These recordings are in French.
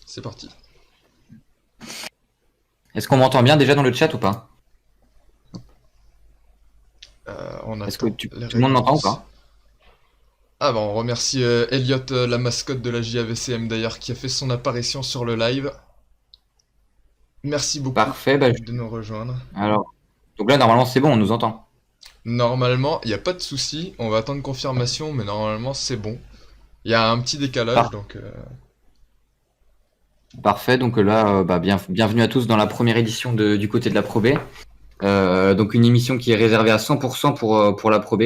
C'est parti. Est-ce qu'on m'entend bien déjà dans le chat ou pas? On Est-ce que attend tout les le monde m'entend ou réponses. pas? Ah bah on remercie Elliot, la mascotte de la JAVCM d'ailleurs, qui a fait son apparition sur le live. Merci beaucoup Parfait, de nous rejoindre. alors, donc là normalement c'est bon, on nous entend. Normalement, il n'y a pas de souci, on va attendre confirmation, mais normalement c'est bon. Il y a un petit décalage, Par- donc... Parfait, donc là, bienvenue à tous dans la première édition du côté de la Pro B. Donc une émission qui est réservée à 100% pour la Pro B,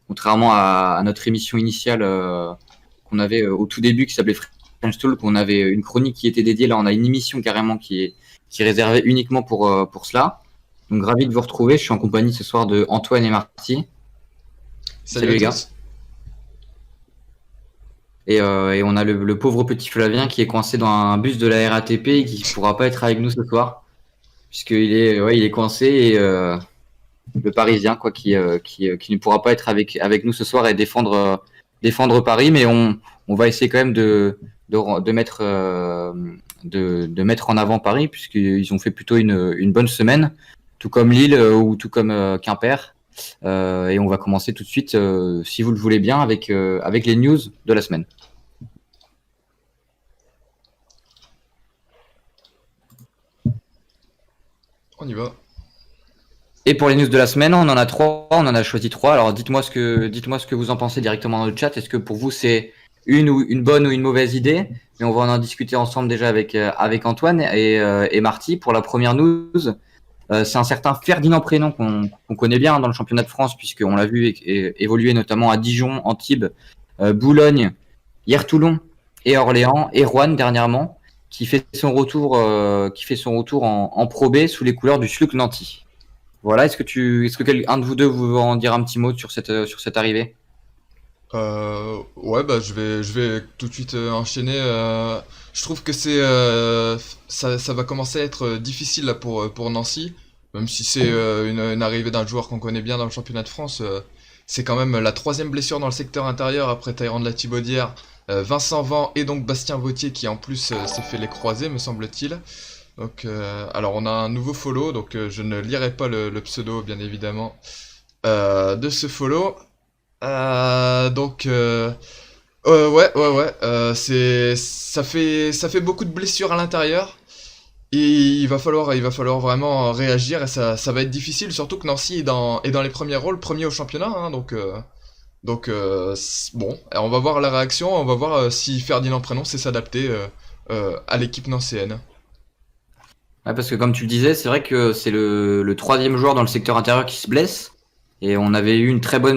contrairement à notre émission initiale qu'on avait au tout début qui s'appelait French Talk, qu'on avait une chronique qui était dédiée. Là, on a une émission carrément qui est réservée uniquement pour cela. Donc ravi de vous retrouver. Je suis en compagnie ce soir de Antoine et Marty. Salut Salut à les gars. tous. Et on a le pauvre petit Flavien qui est coincé dans un bus de la RATP et qui ne pourra pas être avec nous ce soir, puisqu'il est coincé et le Parisien quoi, qui ne pourra pas être avec nous ce soir et défendre Paris, mais on va essayer quand même de mettre, de mettre en avant Paris, puisqu'ils ont fait plutôt une bonne semaine, tout comme Lille ou tout comme Quimper. Et on va commencer tout de suite, si vous le voulez bien, avec les news de la semaine. On y va. Et pour les news de la semaine, on en a trois, on en a choisi trois. Alors dites-moi ce que vous en pensez directement dans le chat. Est-ce que pour vous c'est une bonne ou une mauvaise idée? Mais on va en discuter ensemble déjà avec Antoine et Marty. Pour la première news, c'est un certain Ferdinand Prénom qu'on connaît bien dans le championnat de France, puisqu'on l'a vu évoluer notamment à Dijon, Antibes, Boulogne, hier Toulon et Orléans et Rouen dernièrement, qui fait son retour en Pro B sous les couleurs du SLUC Nanty. Voilà, est-ce que un de vous deux veut en dire un petit mot sur cette arrivée? Ouais, bah je vais tout de suite enchaîner. Je trouve que ça va commencer à être difficile là pour Nancy, même si c'est une arrivée d'un joueur qu'on connaît bien dans le championnat de France. C'est quand même la troisième blessure dans le secteur intérieur après Tyrande Latibaudière, Vincent Van et donc Bastien Vautier qui en plus s'est fait les croiser, me semble-t-il. Donc, alors on a un nouveau follow, donc je ne lirai pas le pseudo bien évidemment de ce follow. Donc ouais, ça fait beaucoup de blessures à l'intérieur et il va falloir vraiment réagir et ça va être difficile, surtout que Nancy est dans les premiers rôles, premier au championnat, hein, bon, on va voir la réaction, on va voir si Ferdinand Prénom sait s'adapter à l'équipe nancéenne. Ouais, parce que comme tu le disais, c'est vrai que c'est le troisième joueur dans le secteur intérieur qui se blesse. Et on avait eu une très bonne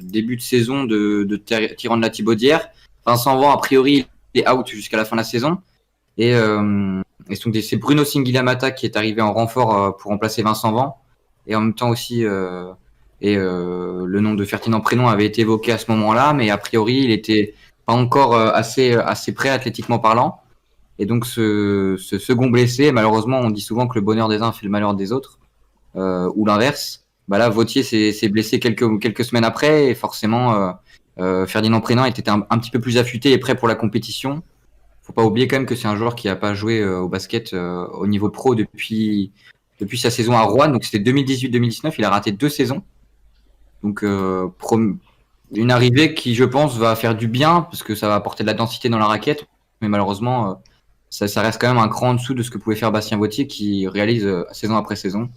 début de saison de Tyrande Latibaudière. Vincent Van, a priori, il est out jusqu'à la fin de la saison. Et c'est Bruno Singilamata qui est arrivé en renfort pour remplacer Vincent Van. Et en même temps aussi, le nom de Ferdinand Prénom avait été évoqué à ce moment-là, mais a priori, il était pas encore assez prêt athlétiquement parlant. Et donc ce second blessé, malheureusement, on dit souvent que le bonheur des uns fait le malheur des autres, ou l'inverse. Bah là, Vautier s'est blessé quelques semaines après, et forcément, Ferdinand Prénin était un petit peu plus affûté et prêt pour la compétition. Faut pas oublier quand même que c'est un joueur qui a pas joué au basket au niveau pro depuis sa saison à Rouen, donc c'était 2018-2019, il a raté 2 saisons. Donc une arrivée qui, je pense, va faire du bien, parce que ça va apporter de la densité dans la raquette, mais malheureusement, ça reste quand même un cran en dessous de ce que pouvait faire Bastien Vautier, qui réalise saison après saison,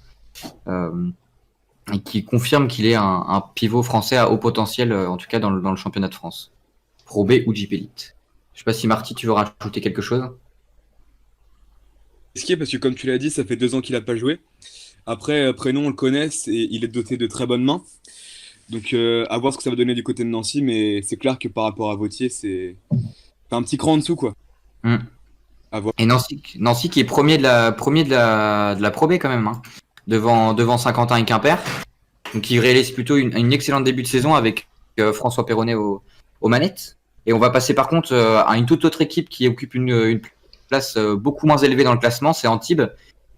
et qui confirme qu'il est un pivot français à haut potentiel, en tout cas dans le championnat de France. Pro B ou JP Elite. Je sais pas si Marty, tu veux rajouter quelque chose? Risqué parce que comme tu l'as dit, ça fait 2 ans qu'il n'a pas joué. Après, Prénom, on le connaît, il est doté de très bonnes mains. Donc à voir ce que ça va donner du côté de Nancy, mais c'est clair que par rapport à Vautier, c'est un petit cran en dessous, quoi. Mm. À voir. Et Nancy qui est premier de la Pro B quand même, hein, devant Saint-Quentin et Quimper. Donc il réalise plutôt une excellente début de saison avec François Perronnet aux manettes. Et on va passer par contre à une toute autre équipe qui occupe une place beaucoup moins élevée dans le classement, c'est Antibes,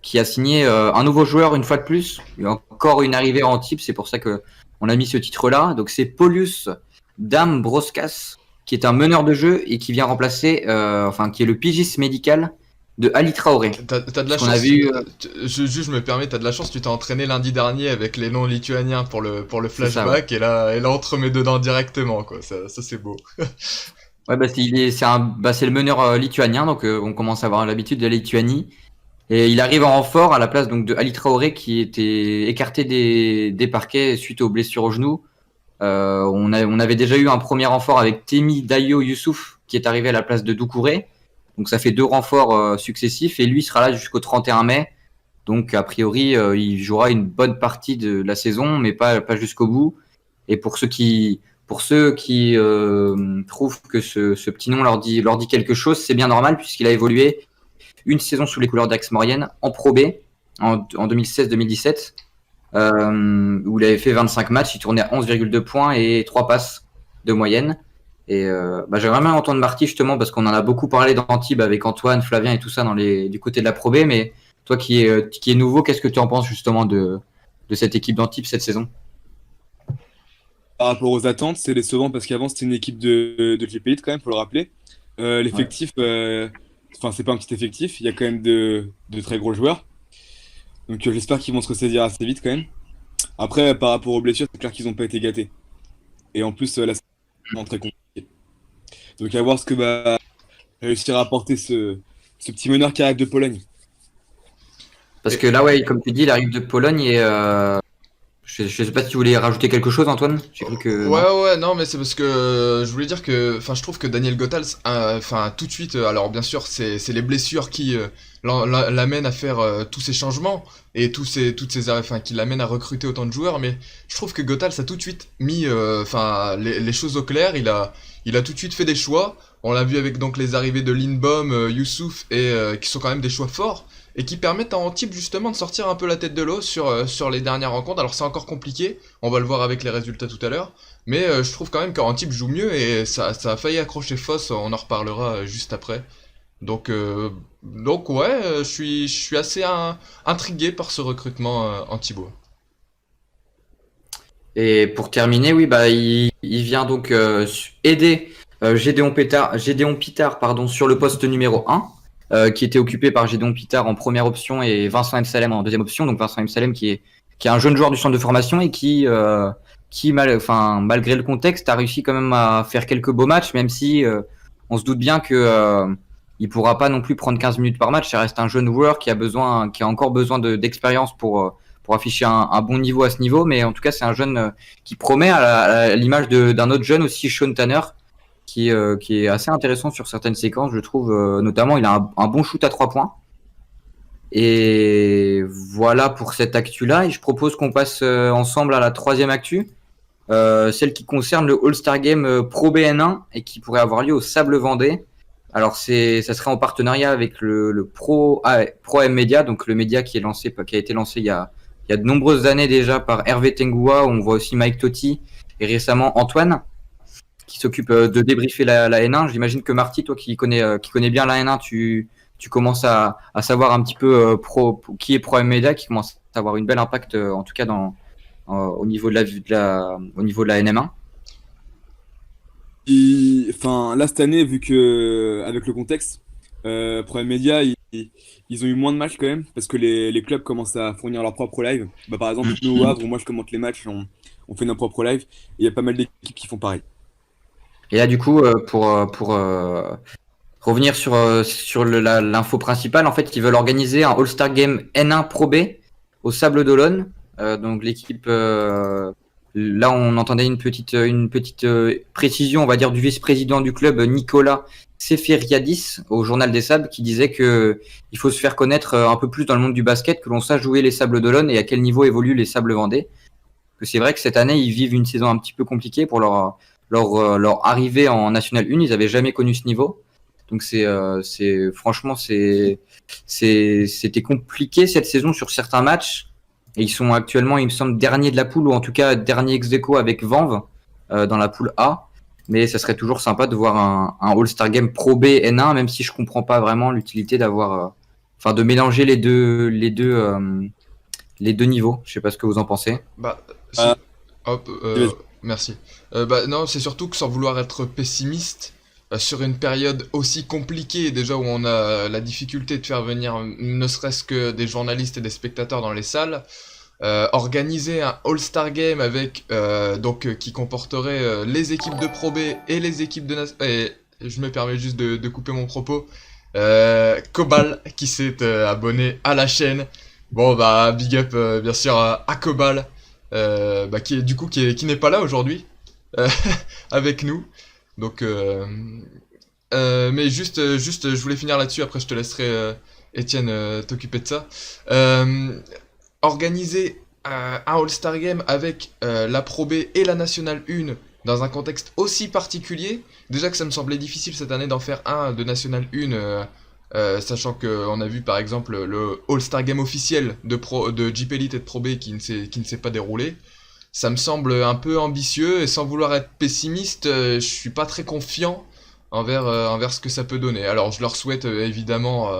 qui a signé un nouveau joueur une fois de plus. Il y a encore une arrivée à Antibes, c'est pour ça que on a mis ce titre-là. Donc c'est Paulius Dambroskas, qui est un meneur de jeu et qui vient remplacer, qui est le pigiste médical de Ali Traoré. T'as de la Parce qu'on chance. avait eu, Je me permets, t'as de la chance. Tu t'es entraîné lundi dernier avec les noms lituaniens pour le C'est ça, flashback et là on te remet dedans directement quoi. Ça c'est beau. ouais, c'est le meneur lituanien, donc on commence à avoir l'habitude de la Lituanie. Et il arrive en renfort à la place donc de Ali Traoré qui était écarté des parquets suite aux blessures au genou. On avait déjà eu un premier renfort avec Temi Dayo Youssouf qui est arrivé à la place de Doucouré. Donc ça fait 2 renforts successifs et lui sera là jusqu'au 31 mai. Donc a priori il jouera une bonne partie de la saison mais pas jusqu'au bout. Et pour ceux qui trouvent que ce petit nom leur dit quelque chose, c'est bien normal puisqu'il a évolué une saison sous les couleurs d'Aix-Maurienne en Pro B en 2016-2017. Où il avait fait 25 matchs, il tournait à 11,2 points et 3 passes de moyenne. Et j'aimerais bien entendre Marty justement parce qu'on en a beaucoup parlé d'Antibes avec Antoine, Flavien et tout ça du côté de la Pro B. Mais toi qui est nouveau, qu'est-ce que tu en penses justement de cette équipe d'Antibes cette saison? Par rapport aux attentes, c'est décevant parce qu'avant c'était une équipe de GP8 quand même, faut le rappeler. L'effectif, c'est pas un petit effectif, il y a quand même de très gros joueurs. Donc j'espère qu'ils vont se ressaisir assez vite quand même. Après, par rapport aux blessures, c'est clair qu'ils n'ont pas été gâtés. Et en plus, là, c'est vraiment très compliqué. Donc à voir ce que va réussir à apporter ce petit meneur qui arrive de Pologne. Parce que là, ouais, comme tu dis, il arrive de Pologne et je sais pas si tu voulais rajouter quelque chose, Antoine. J'ai cru que non. Ouais, non, mais c'est parce que je voulais dire que, enfin, je trouve que Daniel Gothals, enfin, tout de suite, alors bien sûr, c'est les blessures qui l'amènent à faire tous ces changements et enfin, qui l'amènent à recruter autant de joueurs, mais je trouve que Gothals a tout de suite mis, enfin, les choses au clair. Il a tout de suite fait des choix. On l'a vu avec donc les arrivées de Lindbom, Youssouf et qui sont quand même des choix forts et qui permettent à Antibes justement de sortir un peu la tête de l'eau sur les dernières rencontres. Alors c'est encore compliqué, on va le voir avec les résultats tout à l'heure, mais je trouve quand même qu'Antibes joue mieux et ça a failli accrocher Foss, on en reparlera juste après. Donc ouais, je suis assez intrigué par ce recrutement Antibois. Et pour terminer, oui, il vient donc aider Gédéon Pitard pardon, sur le poste numéro 1, qui était occupé par Gédéon Pitard en première option et Vincent M. Salem en deuxième option. Donc Vincent M. Salem qui est un jeune joueur du centre de formation et qui malgré le contexte, a réussi quand même à faire quelques beaux matchs, même si on se doute bien que il pourra pas non plus prendre 15 minutes par match. Ça reste un jeune joueur qui a encore besoin d'expérience pour afficher un bon niveau à ce niveau, mais en tout cas c'est un jeune qui promet à l'image d'un autre jeune aussi, Sean Tanner, qui est assez intéressant sur certaines séquences, je trouve. Notamment, il a un bon shoot à 3 points. Et voilà pour cette actu-là. Et je propose qu'on passe ensemble à la troisième actu, celle qui concerne le All-Star Game Pro BN1 et qui pourrait avoir lieu au Sable Vendée. Alors ça serait en partenariat avec le Pro M Media, donc le média qui a été lancé il y a de nombreuses années déjà par Hervé Tengoua. On voit aussi Mike Totti et récemment Antoine qui s'occupe de débriefer la N1. J'imagine que Marty, toi qui connais bien la N1, tu commences à savoir un petit peu qui est Pro M Media, qui commence à avoir une belle impact en tout cas au niveau de la NM1. Là cette année, vu que avec le contexte, Prime Media, ils ont eu moins de matchs quand même, parce que les clubs commencent à fournir leur propre live. Par exemple, nous au Havre, où moi je commente les matchs, on fait nos propres lives, et il y a pas mal d'équipes qui font pareil. Et là, du coup, pour revenir sur l'info principale, en fait, ils veulent organiser un All-Star Game N1 Pro B au Sable d'Olonne. Donc l'équipe, là, on entendait une petite précision, on va dire, du vice-président du club, Nicolas Seferiadis, au Journal des Sables, qui disait que il faut se faire connaître un peu plus dans le monde du basket, que l'on sache jouer les Sables d'Olonne et à quel niveau évoluent les Sables Vendée. Que c'est vrai que cette année, ils vivent une saison un petit peu compliquée pour leur arrivée en National 1. Ils n'avaient jamais connu ce niveau. Donc franchement, c'était compliqué cette saison sur certains matchs. Et ils sont actuellement, il me semble, dernier de la poule, ou en tout cas dernier ex-aequo avec Vanves dans la poule A. Mais ça serait toujours sympa de voir un All-Star Game Pro B N1, même si je comprends pas vraiment l'utilité de mélanger les deux niveaux. Je sais pas ce que vous en pensez. Hop, Merci. Bah non, c'est surtout que sans vouloir être pessimiste, sur une période aussi compliquée, déjà où on a la difficulté de faire venir ne serait-ce que des journalistes et des spectateurs dans les salles, organiser un All-Star Game avec qui comporterait les équipes de Pro B et les équipes de et je me permets juste de couper mon propos. Cobal qui s'est abonné à la chaîne. Bon bah big up bien sûr à Cobal qui n'est pas là aujourd'hui euh, avec nous. Donc mais juste je voulais finir là-dessus, après je te laisserai Étienne t'occuper de ça. Euh, Organiser un All-Star Game avec la Pro B et la Nationale 1 dans un contexte aussi particulier, déjà que ça me semblait difficile cette année d'en faire un de National 1, sachant qu'on a vu par exemple le All-Star Game officiel de Jeep Elite et de Pro B qui ne s'est pas déroulé. Ça me semble un peu ambitieux, et sans vouloir être pessimiste, je suis pas très confiant envers ce que ça peut donner. Alors je leur souhaite évidemment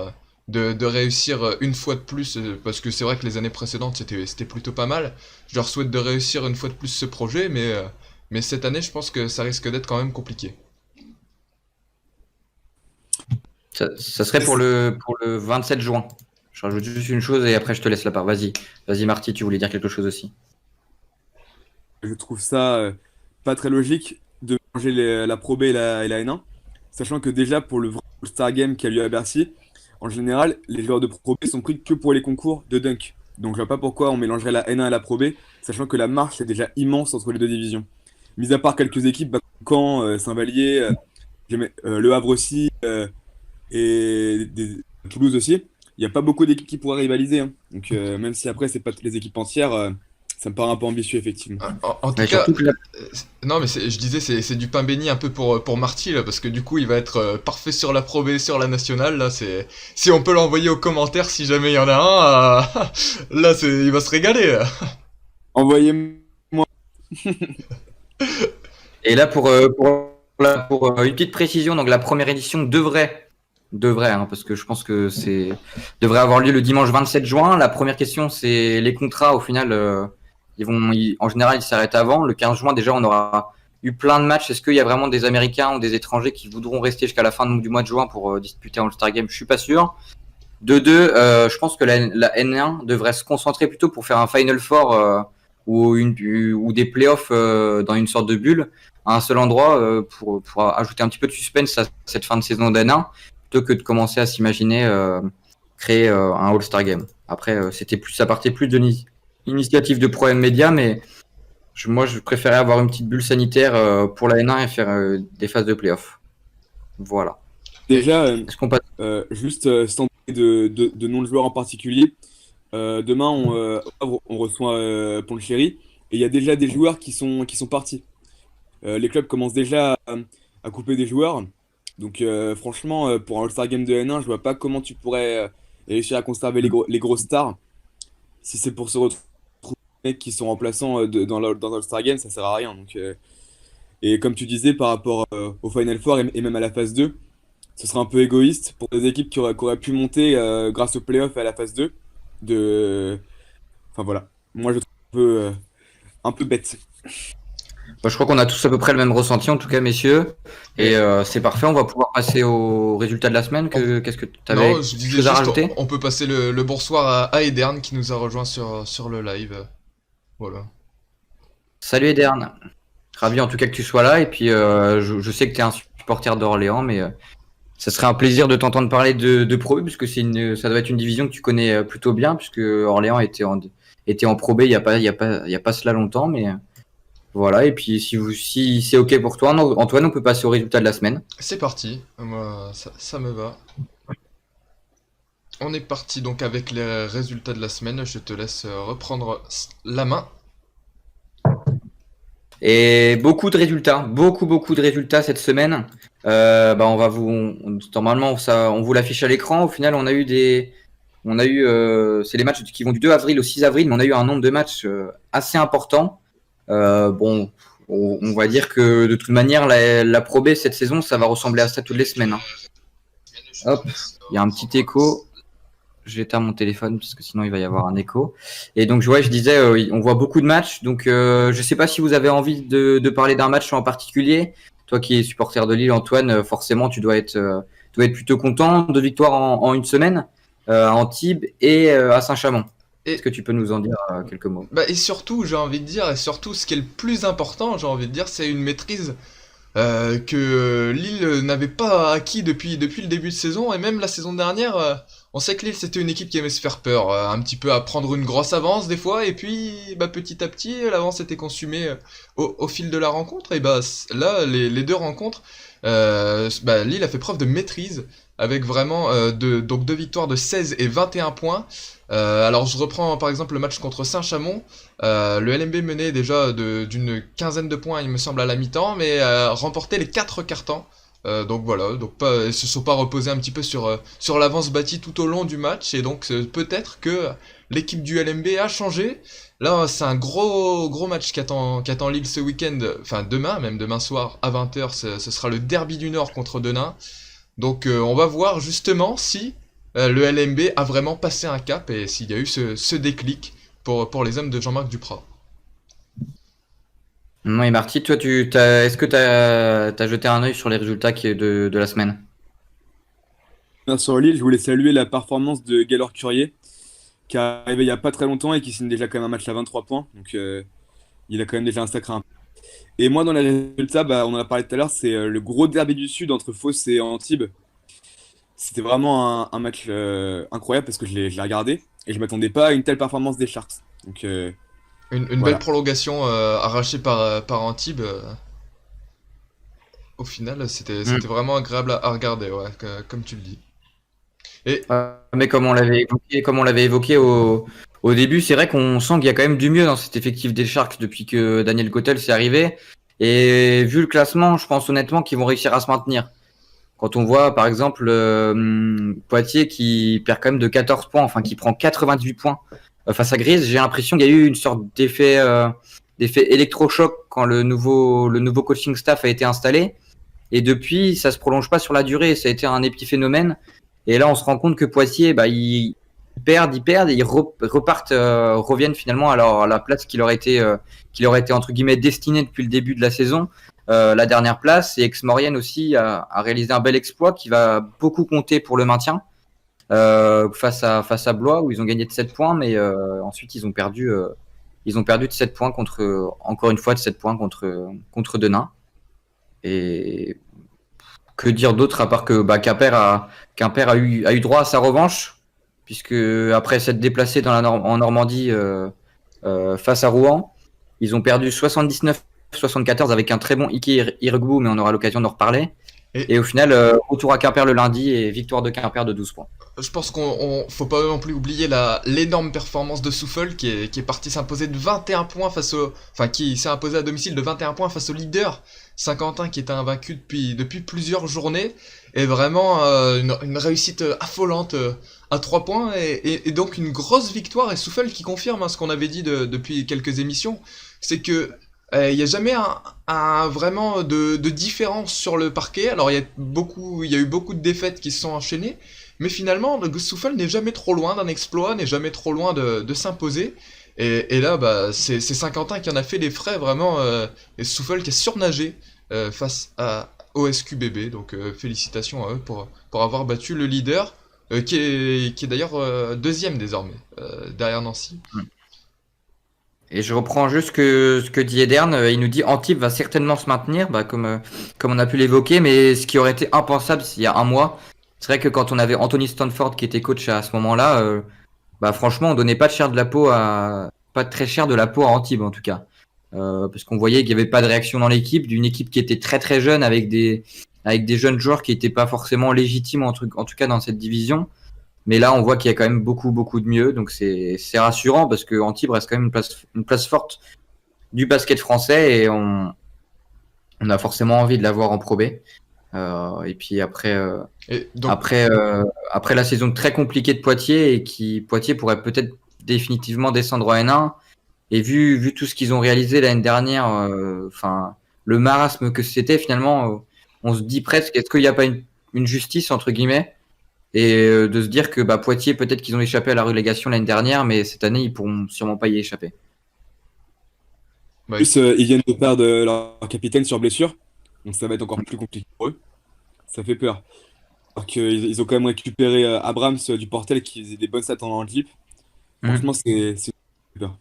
de réussir une fois de plus, parce que c'est vrai que les années précédentes c'était plutôt pas mal. Je leur souhaite de réussir une fois de plus ce projet, mais cette année je pense que ça risque d'être quand même compliqué. Ça serait pour le 27 juin. Je rajoute juste une chose et après je te laisse la part. Vas-y Marty, tu voulais dire quelque chose aussi. Je trouve ça pas très logique de manger la Pro B et la N1, sachant que déjà pour le vrai All-Star Game qui a lieu à Bercy, en général, les joueurs de Pro B sont pris que pour les concours de dunk. Donc je vois pas pourquoi on mélangerait la N1 et la Pro B, sachant que la marche est déjà immense entre les deux divisions. Mis à part quelques équipes, bah, Caen, Saint-Vallier, Le Havre aussi, Toulouse aussi, il n'y a pas beaucoup d'équipes qui pourraient rivaliser, hein. Donc même si après c'est pas toutes les équipes entières, ça me paraît un peu ambitieux effectivement. En tout Mais cas, surtout que là, non mais je disais c'est du pain béni un peu pour Marty là, parce que du coup il va être parfait sur la Pro B, sur la nationale là, c'est si on peut l'envoyer aux commentaires si jamais il y en a un, là il va se régaler. Envoyez-moi. et là pour une petite précision, donc la première édition devrait hein, parce que je pense que devrait avoir lieu le dimanche 27 juin. La première question, c'est les contrats. Au final, en général, ils s'arrêtent avant. Le 15 juin, déjà, on aura eu plein de matchs. Est-ce qu'il y a vraiment des Américains ou des étrangers qui voudront rester jusqu'à la fin du mois de juin pour disputer un All-Star Game? Je suis pas sûr. De deux, je pense que la N1 devrait se concentrer plutôt pour faire un Final Four ou des playoffs dans une sorte de bulle à un seul endroit pour ajouter un petit peu de suspense à cette fin de saison d'N1 plutôt que de commencer à s'imaginer créer un All-Star Game. Après, ça partait plus de l'initiative de Pro Media, mais moi, je préférais avoir une petite bulle sanitaire pour la N1 et faire des phases de playoff. Voilà. Déjà, Est-ce qu'on passe sans parler de noms de joueurs en particulier, demain on reçoit Poncherry et il y a déjà des joueurs qui sont partis. Les clubs commencent déjà à couper des joueurs. Donc franchement, pour un All-Star Game de N1, je vois pas comment tu pourrais réussir à conserver les grosses stars. Si c'est pour se retrouver des mecs qui sont remplaçants dans l'All-Star Game, ça sert à rien. Donc, et comme tu disais, par rapport au Final Four et même à la phase 2, ce serait un peu égoïste pour des équipes qui auraient pu monter grâce au playoff et à la phase 2. Enfin voilà, moi je trouve un peu bête. je crois qu'on a tous à peu près le même ressenti, en tout cas, messieurs. Et c'est parfait, on va pouvoir passer aux résultats de la semaine. Qu'est-ce que tu avais Non, je disais chose à juste rajouter? on peut passer le bonsoir à Edern qui nous a rejoint sur le live. Voilà. Salut Edern. Ravi en tout cas que tu sois là. Et puis, je sais que tu es un supporter d'Orléans, mais ça serait un plaisir de t'entendre parler de Pro B, puisque ça doit être une division que tu connais plutôt bien, puisque Orléans était en Pro B il y a pas cela longtemps. Mais voilà. Et puis, si c'est OK pour toi, Antoine, on peut passer aux résultats de la semaine. C'est parti, moi ça me va. On est parti donc avec les résultats de la semaine. Je te laisse reprendre la main. Et beaucoup de résultats cette semaine. Normalement, on vous l'affiche à l'écran. Au final, c'est les matchs qui vont du 2 avril au 6 avril, mais on a eu un nombre de matchs assez important. On va dire que de toute manière, la Pro B cette saison, ça va ressembler à ça toutes les semaines, hein. Hop, il y a un petit écho. j'éteins mon téléphone parce que sinon il va y avoir un écho. Et donc ouais, je disais, on voit beaucoup de matchs. Donc je sais pas si vous avez envie de parler d'un match en particulier. Toi qui es supporter de Lille, Antoine, forcément tu dois être plutôt content de victoire en une semaine à Antibes et à Saint-Chamond. Et, Est-ce que tu peux nous en dire quelques mots? et surtout, j'ai envie de dire, et surtout, ce qui est le plus important, j'ai envie de dire, c'est une maîtrise que Lille n'avait pas acquis depuis le début de saison, et même la saison dernière, on sait que Lille c'était une équipe qui aimait se faire peur, un petit peu à prendre une grosse avance des fois, et puis petit à petit l'avance était consumée au fil de la rencontre, et là les deux rencontres, Lille a fait preuve de maîtrise, avec vraiment donc deux victoires de 16 et 21 points. Alors je reprends par exemple le match contre Saint-Chamond. Le LMB menait déjà d'une quinzaine de points, il me semble, à la mi-temps, mais remportait les 4 quarts-temps. Donc voilà, donc ils se sont pas reposés un petit peu sur l'avance bâtie tout au long du match, et donc peut-être que l'équipe du LMB a changé. Là, c'est un gros match qu'attend Lille ce week-end, enfin demain, même demain soir à 20h, ce sera le Derby du Nord contre Denain. Donc on va voir justement si le LMB a vraiment passé un cap et s'il y a eu ce déclic pour les hommes de Jean-Marc Duprat. Non, et Marty, toi, est-ce que tu as jeté un œil sur les résultats de la semaine? Sur Lille, je voulais saluer la performance de Gaylor Curier, qui est arrivé il y a pas très longtemps et qui signe déjà quand même un match à 23 points. Donc il a quand même déjà un sacré impact. Et moi, dans les résultats, on en a parlé tout à l'heure, c'est le gros derby du Sud entre Fos et Antibes. C'était vraiment un match incroyable parce que je l'ai regardé et je m'attendais pas à une telle performance des Sharks. Donc Une belle voilà. prolongation arrachée par Antibes. Au final, c'était vraiment agréable à regarder, ouais, comme tu le dis. Et Mais comme on l'avait évoqué au début, c'est vrai qu'on sent qu'il y a quand même du mieux dans cet effectif des Sharks depuis que Daniel Cotel s'est arrivé. Et vu le classement, je pense honnêtement qu'ils vont réussir à se maintenir. Quand on voit par exemple Poitiers qui perd quand même de 14 points, enfin qui prend 98 points face à Grise, j'ai l'impression qu'il y a eu une sorte d'effet électrochoc quand le nouveau coaching staff a été installé. Et depuis, ça se prolonge pas sur la durée. Ça a été un épiphénomène. Et là, on se rend compte que Poitiers, ils perdent, et ils repartent, reviennent finalement à la place qui leur a été entre guillemets destinée depuis le début de la saison. La dernière place, et Aix-Maurienne aussi a réalisé un bel exploit qui va beaucoup compter pour le maintien face à Blois où ils ont gagné de 7 points, mais ensuite ils ont perdu de 7 points encore une fois de 7 points contre Denain. Et que dire d'autre à part que Quimper a eu droit à sa revanche, puisque après s'être déplacé en Normandie face à Rouen, ils ont perdu 79-74 avec un très bon Ike Irgbu, mais on aura l'occasion d'en reparler. Et au final, retour à Quimper le lundi et victoire de Quimper de 12 points. je pense qu'on faut pas non plus oublier l'énorme performance de Souffle qui est parti s'imposer de 21 points qui s'est imposé à domicile de 21 points face au leader Saint-Quentin qui était invaincu depuis plusieurs journées, et vraiment une réussite affolante à 3 points, et donc une grosse victoire, et Souffle qui confirme ce qu'on avait dit depuis quelques émissions, c'est que il n'y a jamais vraiment de différence sur le parquet. Alors il y a eu beaucoup de défaites qui se sont enchaînées, mais finalement le Souffle n'est jamais trop loin d'un exploit, n'est jamais trop loin de s'imposer. Et là, c'est Saint-Quentin qui en a fait les frais, vraiment, et Souffle qui a surnagé face au SQBB. Donc félicitations à eux pour avoir battu le leader, qui est d'ailleurs deuxième désormais, derrière Nancy. Et je reprends juste ce que dit Edern. Il nous dit Antibes va certainement se maintenir, comme on a pu l'évoquer, mais ce qui aurait été impensable il y a un mois. C'est vrai que quand on avait Anthony Stanford qui était coach à ce moment-là, franchement, on donnait pas très cher de la peau à Antibes en tout cas, parce qu'on voyait qu'il y avait pas de réaction dans l'équipe, d'une équipe qui était très très jeune avec des jeunes joueurs qui étaient pas forcément légitimes en tout cas dans cette division. Mais là, on voit qu'il y a quand même beaucoup beaucoup de mieux, donc c'est rassurant parce que Antibes reste quand même une place forte du basket français, et on a forcément envie de l'avoir en Pro B. Et puis après. Et donc, Après la saison très compliquée de Poitiers, Poitiers pourrait peut-être définitivement descendre en N1, et vu tout ce qu'ils ont réalisé l'année dernière, le marasme que c'était finalement, on se dit presque, est-ce qu'il n'y a pas une justice entre guillemets, et de se dire que Poitiers, peut-être qu'ils ont échappé à la relégation l'année dernière, mais cette année, ils pourront sûrement pas y échapper. En plus, ils viennent de perdre leur capitaine sur blessure, donc ça va être encore plus compliqué pour eux. Ça fait peur. Alors qu'ils ont quand même récupéré Abrams du Portel qui faisait des bonnes stats en handicap. Franchement, c'est peur.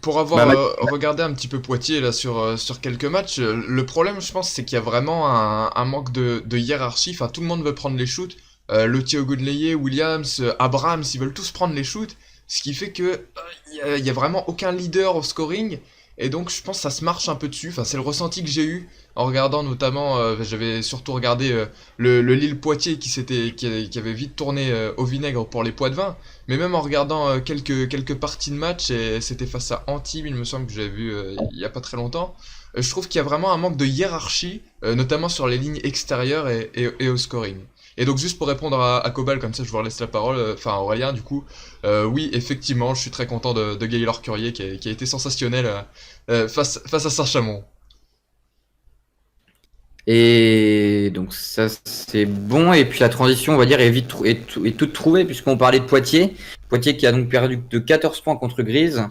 Pour avoir Bah, regardé un petit peu Poitiers là sur quelques matchs, le problème je pense c'est qu'il y a vraiment un manque de hiérarchie. Enfin tout le monde veut prendre les shoots. Lottie Ogunleye, Williams, Abrams, ils veulent tous prendre les shoots, ce qui fait que il y a vraiment aucun leader au scoring. Et donc je pense que ça se marche un peu dessus. Enfin c'est le ressenti que j'ai eu en regardant notamment. J'avais surtout regardé le Lille Poitiers qui avait vite tourné au vinaigre pour les poids de vin. Mais même en regardant quelques parties de match, et c'était face à Antibes, il me semble que j'avais vu il y a pas très longtemps, je trouve qu'il y a vraiment un manque de hiérarchie, notamment sur les lignes extérieures et au scoring. Et donc juste pour répondre à Cobal, comme ça je vous relaisse la parole, enfin Aurélien du coup, oui effectivement je suis très content de Gaylor Curier qui a été sensationnel face à Saint-Chamond. Et donc ça c'est bon, et puis la transition on va dire est toute trouvée, puisqu'on parlait de Poitiers qui a donc perdu de 14 points contre Grise,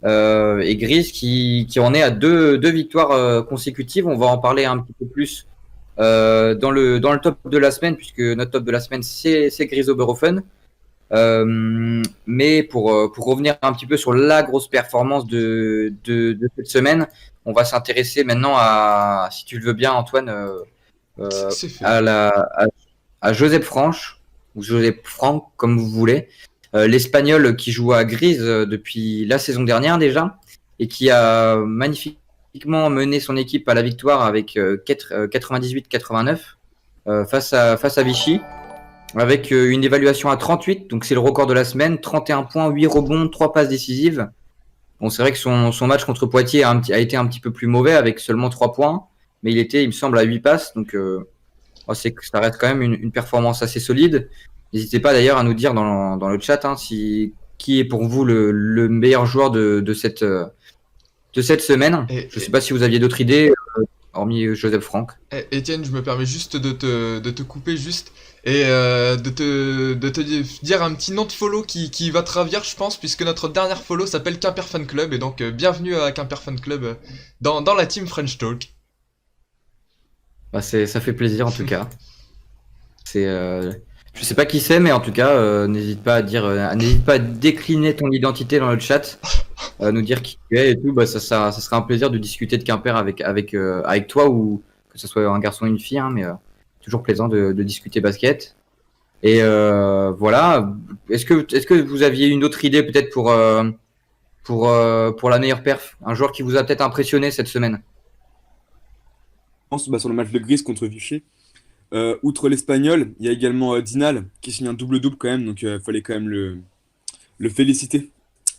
et Grise qui en est à deux victoires consécutives. On va en parler un petit peu plus dans le top de la semaine, puisque notre top de la semaine c'est Grise Oberhofen. Mais pour revenir un petit peu sur la grosse performance de cette semaine, on va s'intéresser maintenant à, si tu le veux bien Antoine, C'est fait. à Joseph Franch, ou Joseph Franck comme vous voulez, l'Espagnol qui joue à Grise depuis la saison dernière déjà, et qui a magnifiquement mené son équipe à la victoire avec 98-89 face à Vichy, avec une évaluation à 38, donc c'est le record de la semaine, 31 points, 8 rebonds, 3 passes décisives. Bon, c'est vrai que son match contre Poitiers a été un petit peu plus mauvais, avec seulement 3 points, mais il me semble, à 8 passes, donc ça reste quand même une performance assez solide. N'hésitez pas d'ailleurs à nous dire dans le chat qui est pour vous le meilleur joueur de cette semaine. Je ne sais pas si vous aviez d'autres idées, hormis Joseph Franck. Étienne, je me permets juste de te couper juste et de te dire un petit nom de follow qui va te ravir, je pense, puisque notre dernière follow s'appelle Quimper Fan Club, et donc bienvenue à Quimper Fan Club dans la team French Talk. Ça fait plaisir en tout cas. Je sais pas qui c'est, mais en tout cas, n'hésite pas à décliner ton identité dans le chat, nous dire qui tu es et tout. Ça sera un plaisir de discuter de Quimper avec toi, ou que ce soit un garçon ou une fille, hein, mais toujours plaisant de discuter basket. Et voilà. Est-ce que vous aviez une autre idée peut-être pour la meilleure perf, un joueur qui vous a peut-être impressionné cette semaine? Je pense sur le match de Grise contre Vichy. Outre l'Espagnol, il y a également Dinal qui signe un double-double quand même, donc il fallait quand même le féliciter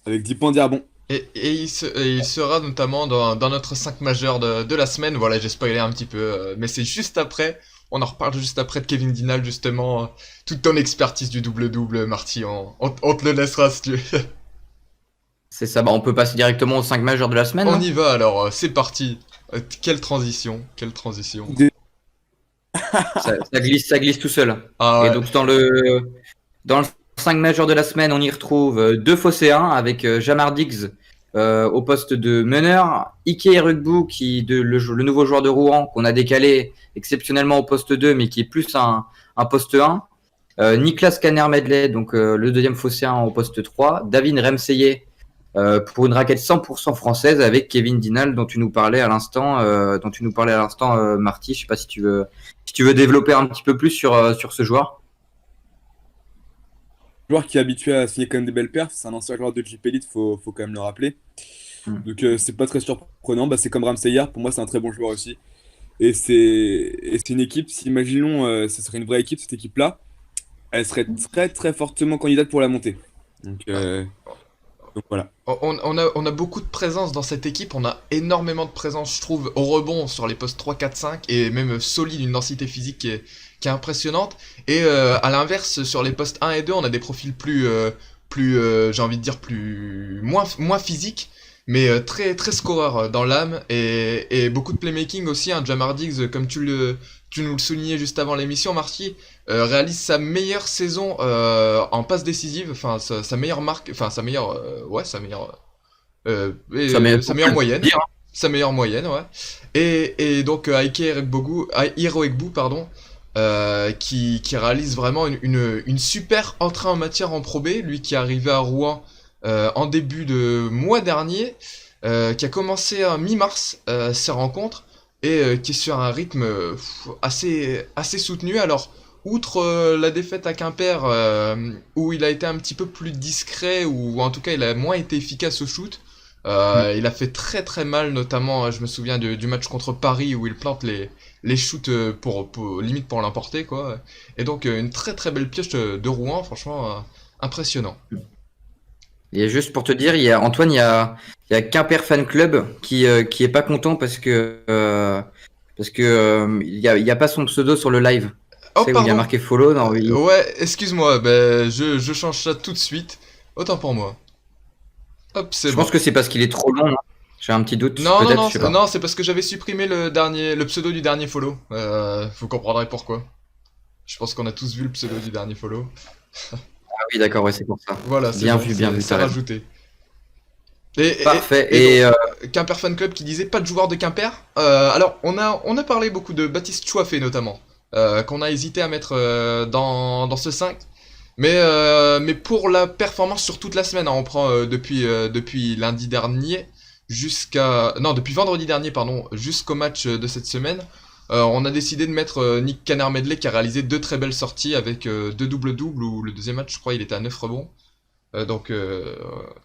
avec 10 points d'Herbon. Et il sera notamment dans notre 5 majeur de la semaine. Voilà, j'ai spoilé un petit peu, mais c'est juste après. On en reparle juste après de Kevin Dinal, justement. Toute ton expertise du double-double, Marty, on te le laissera si tu veux. C'est ça, on peut passer directement aux 5 majeurs de la semaine. On y va alors, c'est parti. Quelle transition, quelle transition. Ça glisse tout seul. Ah ouais. Et donc dans le 5 majeur de la semaine, on y retrouve 2 phocéens avec Jamar Diggs au poste de meneur, Ike Rugbu le nouveau joueur de Rouen qu'on a décalé exceptionnellement au poste 2, mais qui est plus un poste 1. Niklas Kanner-Medley, donc le deuxième phocéen au poste 3. David Remseye pour une raquette 100% française, avec Kevin Dinal dont tu nous parlais à l'instant, Marty. Je sais pas si tu veux développer un petit peu plus sur ce joueur. Joueur qui est habitué à signer quand même des belles perfs, c'est un ancien joueur de JP Elite, faut quand même le rappeler. Donc c'est pas très surprenant, c'est comme Ramseyer, pour moi c'est un très bon joueur aussi. Et c'est une équipe, si imaginons ce serait une vraie équipe, cette équipe-là, elle serait très très fortement candidate pour la montée. Donc voilà. On a beaucoup de présence dans cette équipe, on a énormément de présence, je trouve, au rebond sur les postes 3, 4, 5, et même solide, une densité physique qui est impressionnante. Et à l'inverse, sur les postes 1 et 2, on a des profils j'ai envie de dire, moins physiques, mais très très scoreurs dans l'âme, et beaucoup de playmaking aussi, Jamar Diggs, comme tu tu nous le soulignais juste avant l'émission, Marty, réalise sa meilleure saison en passe décisive, enfin sa meilleure marque, enfin sa meilleure, ouais, Ça met sa meilleure moyenne. dire. Sa meilleure moyenne, ouais. Et donc Aike Iroegbu, pardon, qui réalise vraiment une super entrée en matière en Pro B, lui qui est arrivé à Rouen en début de mois dernier, qui a commencé à mi-mars ses rencontres, et qui est sur un rythme assez soutenu. Alors, outre la défaite à Quimper, où il a été un petit peu plus discret, ou en tout cas il a moins été efficace au shoot, il a fait très très mal, notamment je me souviens du match contre Paris où il plante les shoots limite pour l'emporter, quoi. Et donc une très très belle pioche de Rouen, franchement impressionnant. Et juste pour te dire, Antoine, il y a Quimper Fan Club qui est pas content parce que il y a pas son pseudo sur le live. Oh C'est où il y a pardon, marqué follow. Non, ouais, excuse-moi, ben je change ça tout de suite, autant pour moi. Hop, c'est je bon. pense que c'est parce qu'il est trop long. Non, j'ai un petit doute, Non, non, peut-être, non, je sais pas. non, c'est parce que j'avais supprimé le pseudo du dernier follow. Vous comprendrez pourquoi. Je pense qu'on a tous vu le pseudo du dernier follow. Ah oui, d'accord, ouais, c'est pour ça. Voilà, c'est Bien bon, vu, bien vu, c'est t'as raison. rajouté. Parfait. Et Et donc, Quimper Fan Club qui disait pas de joueur de Quimper. Alors, on a parlé beaucoup de Baptiste Chouafé notamment, qu'on a hésité à mettre dans ce 5. Mais pour la performance sur toute la semaine, hein, on prend depuis lundi dernier jusqu'à... Non, depuis vendredi dernier, pardon, jusqu'au match de cette semaine, on a décidé de mettre Nick Canner-Medley qui a réalisé 2 très belles sorties avec 2 doubles-doubles, où le deuxième match, je crois, il était à 9 rebonds. Donc,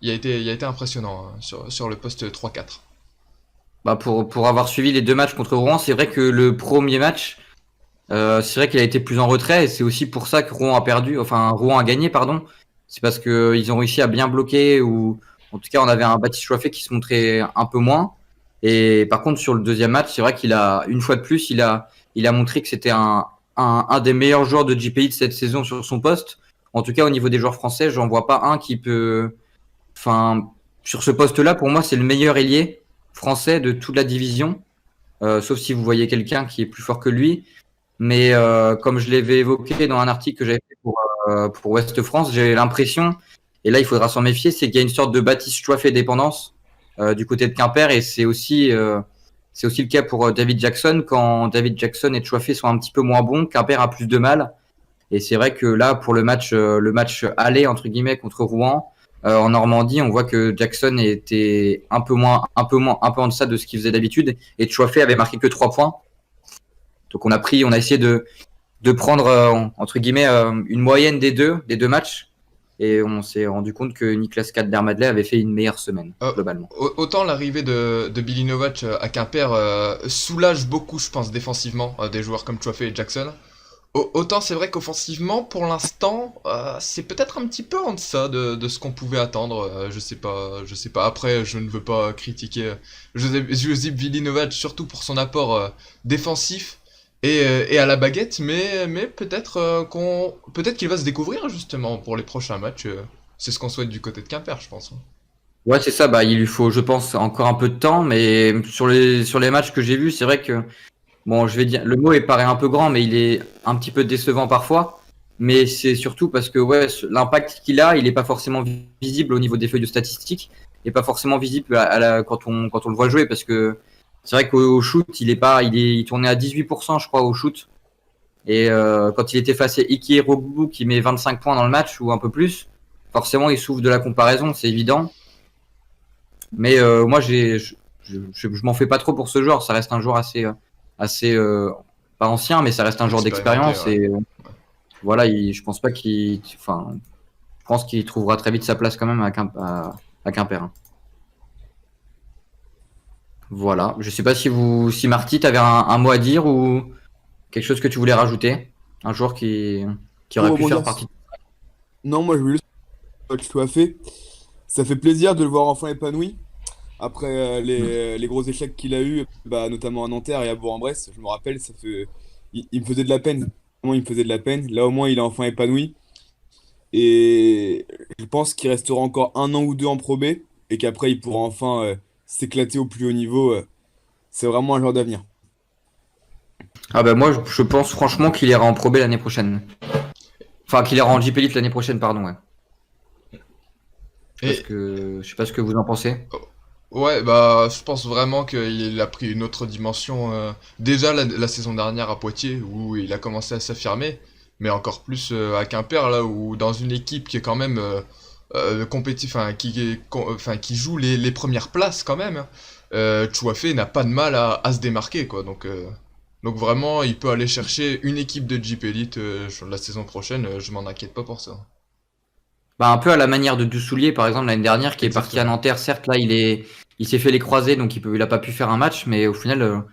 il a été impressionnant hein, sur le poste 3-4. bah pour avoir suivi les deux matchs contre Rouen, c'est vrai que le premier match, c'est vrai qu'il a été plus en retrait et c'est aussi pour ça que Rouen a gagné, pardon. C'est parce que ils ont réussi à bien bloquer ou en tout cas on avait un Baptiste Choiffé qui se montrait un peu moins. Et par contre sur le deuxième match, c'est vrai qu'il a une fois de plus, il a montré que c'était un des meilleurs joueurs de JPI de cette saison sur son poste. En tout cas au niveau des joueurs français, j'en vois pas un qui peut, enfin sur ce poste-là pour moi c'est le meilleur ailier français de toute la division, sauf si vous voyez quelqu'un qui est plus fort que lui. Mais comme je l'avais évoqué dans un article que j'avais fait pour Ouest France, j'ai l'impression, et là il faudra s'en méfier, c'est qu'il y a une sorte de Baptiste Choiffé dépendance du côté de Quimper, et c'est aussi le cas pour David Jackson. Quand David Jackson et Choiffé sont un petit peu moins bons, Quimper a plus de mal. Et c'est vrai que là, pour le match aller entre guillemets contre Rouen en Normandie, on voit que Jackson était un peu en deçà de ce qu'il faisait d'habitude, et Choiffé avait marqué que 3 points. Donc on a essayé de prendre entre guillemets une moyenne des deux matchs et on s'est rendu compte que Niklas Cadder-Madley avait fait une meilleure semaine globalement. Autant l'arrivée de Billy Novac à Quimper soulage beaucoup, je pense, défensivement des joueurs comme Chouafé et Jackson. Autant c'est vrai qu'offensivement, pour l'instant, c'est peut-être un petit peu en deçà de ce qu'on pouvait attendre. Je sais pas. Après, je ne veux pas critiquer Josip Vilinovac, surtout pour son apport défensif et à la baguette, mais peut-être peut-être qu'il va se découvrir justement pour les prochains matchs. C'est ce qu'on souhaite du côté de Quimper, je pense. Ouais, c'est ça. Bah, il lui faut, je pense, encore un peu de temps, mais sur les matchs que j'ai vus, c'est vrai que bon, je vais dire, le mot paraît un peu grand, mais il est un petit peu décevant parfois. Mais c'est surtout parce que ouais, l'impact qu'il a, il n'est pas forcément visible au niveau des feuilles de statistiques, et pas forcément visible quand on le voit jouer, parce que c'est vrai qu'au shoot, il tournait à 18%, je crois, au shoot. Et quand il était face à Iki Rogbu qui met 25 points dans le match ou un peu plus, forcément, il souffre de la comparaison, c'est évident. Mais moi, je m'en fais pas trop pour ce joueur. Ça reste un joueur assez pas ancien, mais ça reste un joueur Expérimenté, d'expérience. ouais. Et voilà, je pense pas enfin, je pense qu'il trouvera très vite sa place quand même à Quimper. Hein. Voilà. Je sais pas si Marty, t'avais un mot à dire ou quelque chose que tu voulais rajouter, un joueur qui aurait Pour pu faire rebondir partie. Non, moi je voulais juste que tu as fait. Ça fait plaisir de le voir enfin épanoui après les gros échecs qu'il a eu, bah, notamment à Nanterre et à Bourg-en-Bresse. Je me rappelle, il me faisait de la peine. Vraiment, il me faisait de la peine. Là, au moins, il est enfin épanoui. Et je pense qu'il restera encore 1 an ou 2 en Pro B et qu'après, il pourra enfin s'éclater au plus haut niveau. C'est vraiment un joueur d'avenir. Ah bah moi je pense franchement qu'il ira en Pro B l'année prochaine. Enfin qu'il ira en JP Elite l'année prochaine, pardon, ouais. Et Je sais pas ce que vous en pensez. ouais, bah, je pense vraiment qu'il a pris une autre dimension. Déjà la saison dernière à Poitiers, où il a commencé à s'affirmer, mais encore plus à Quimper, là, où dans une équipe qui est quand même enfin, enfin, qui joue les premières places quand même, hein, Chouafé n'a pas de mal à se démarquer, quoi. Donc vraiment, il peut aller chercher une équipe de Jeep Elite la saison prochaine, je m'en inquiète pas pour ça. Bah un peu à la manière de Dussoulier par exemple l'année dernière qui est parti à Exactement. Nanterre. Certes là il s'est fait les croisés donc il a pas pu faire un match, mais au final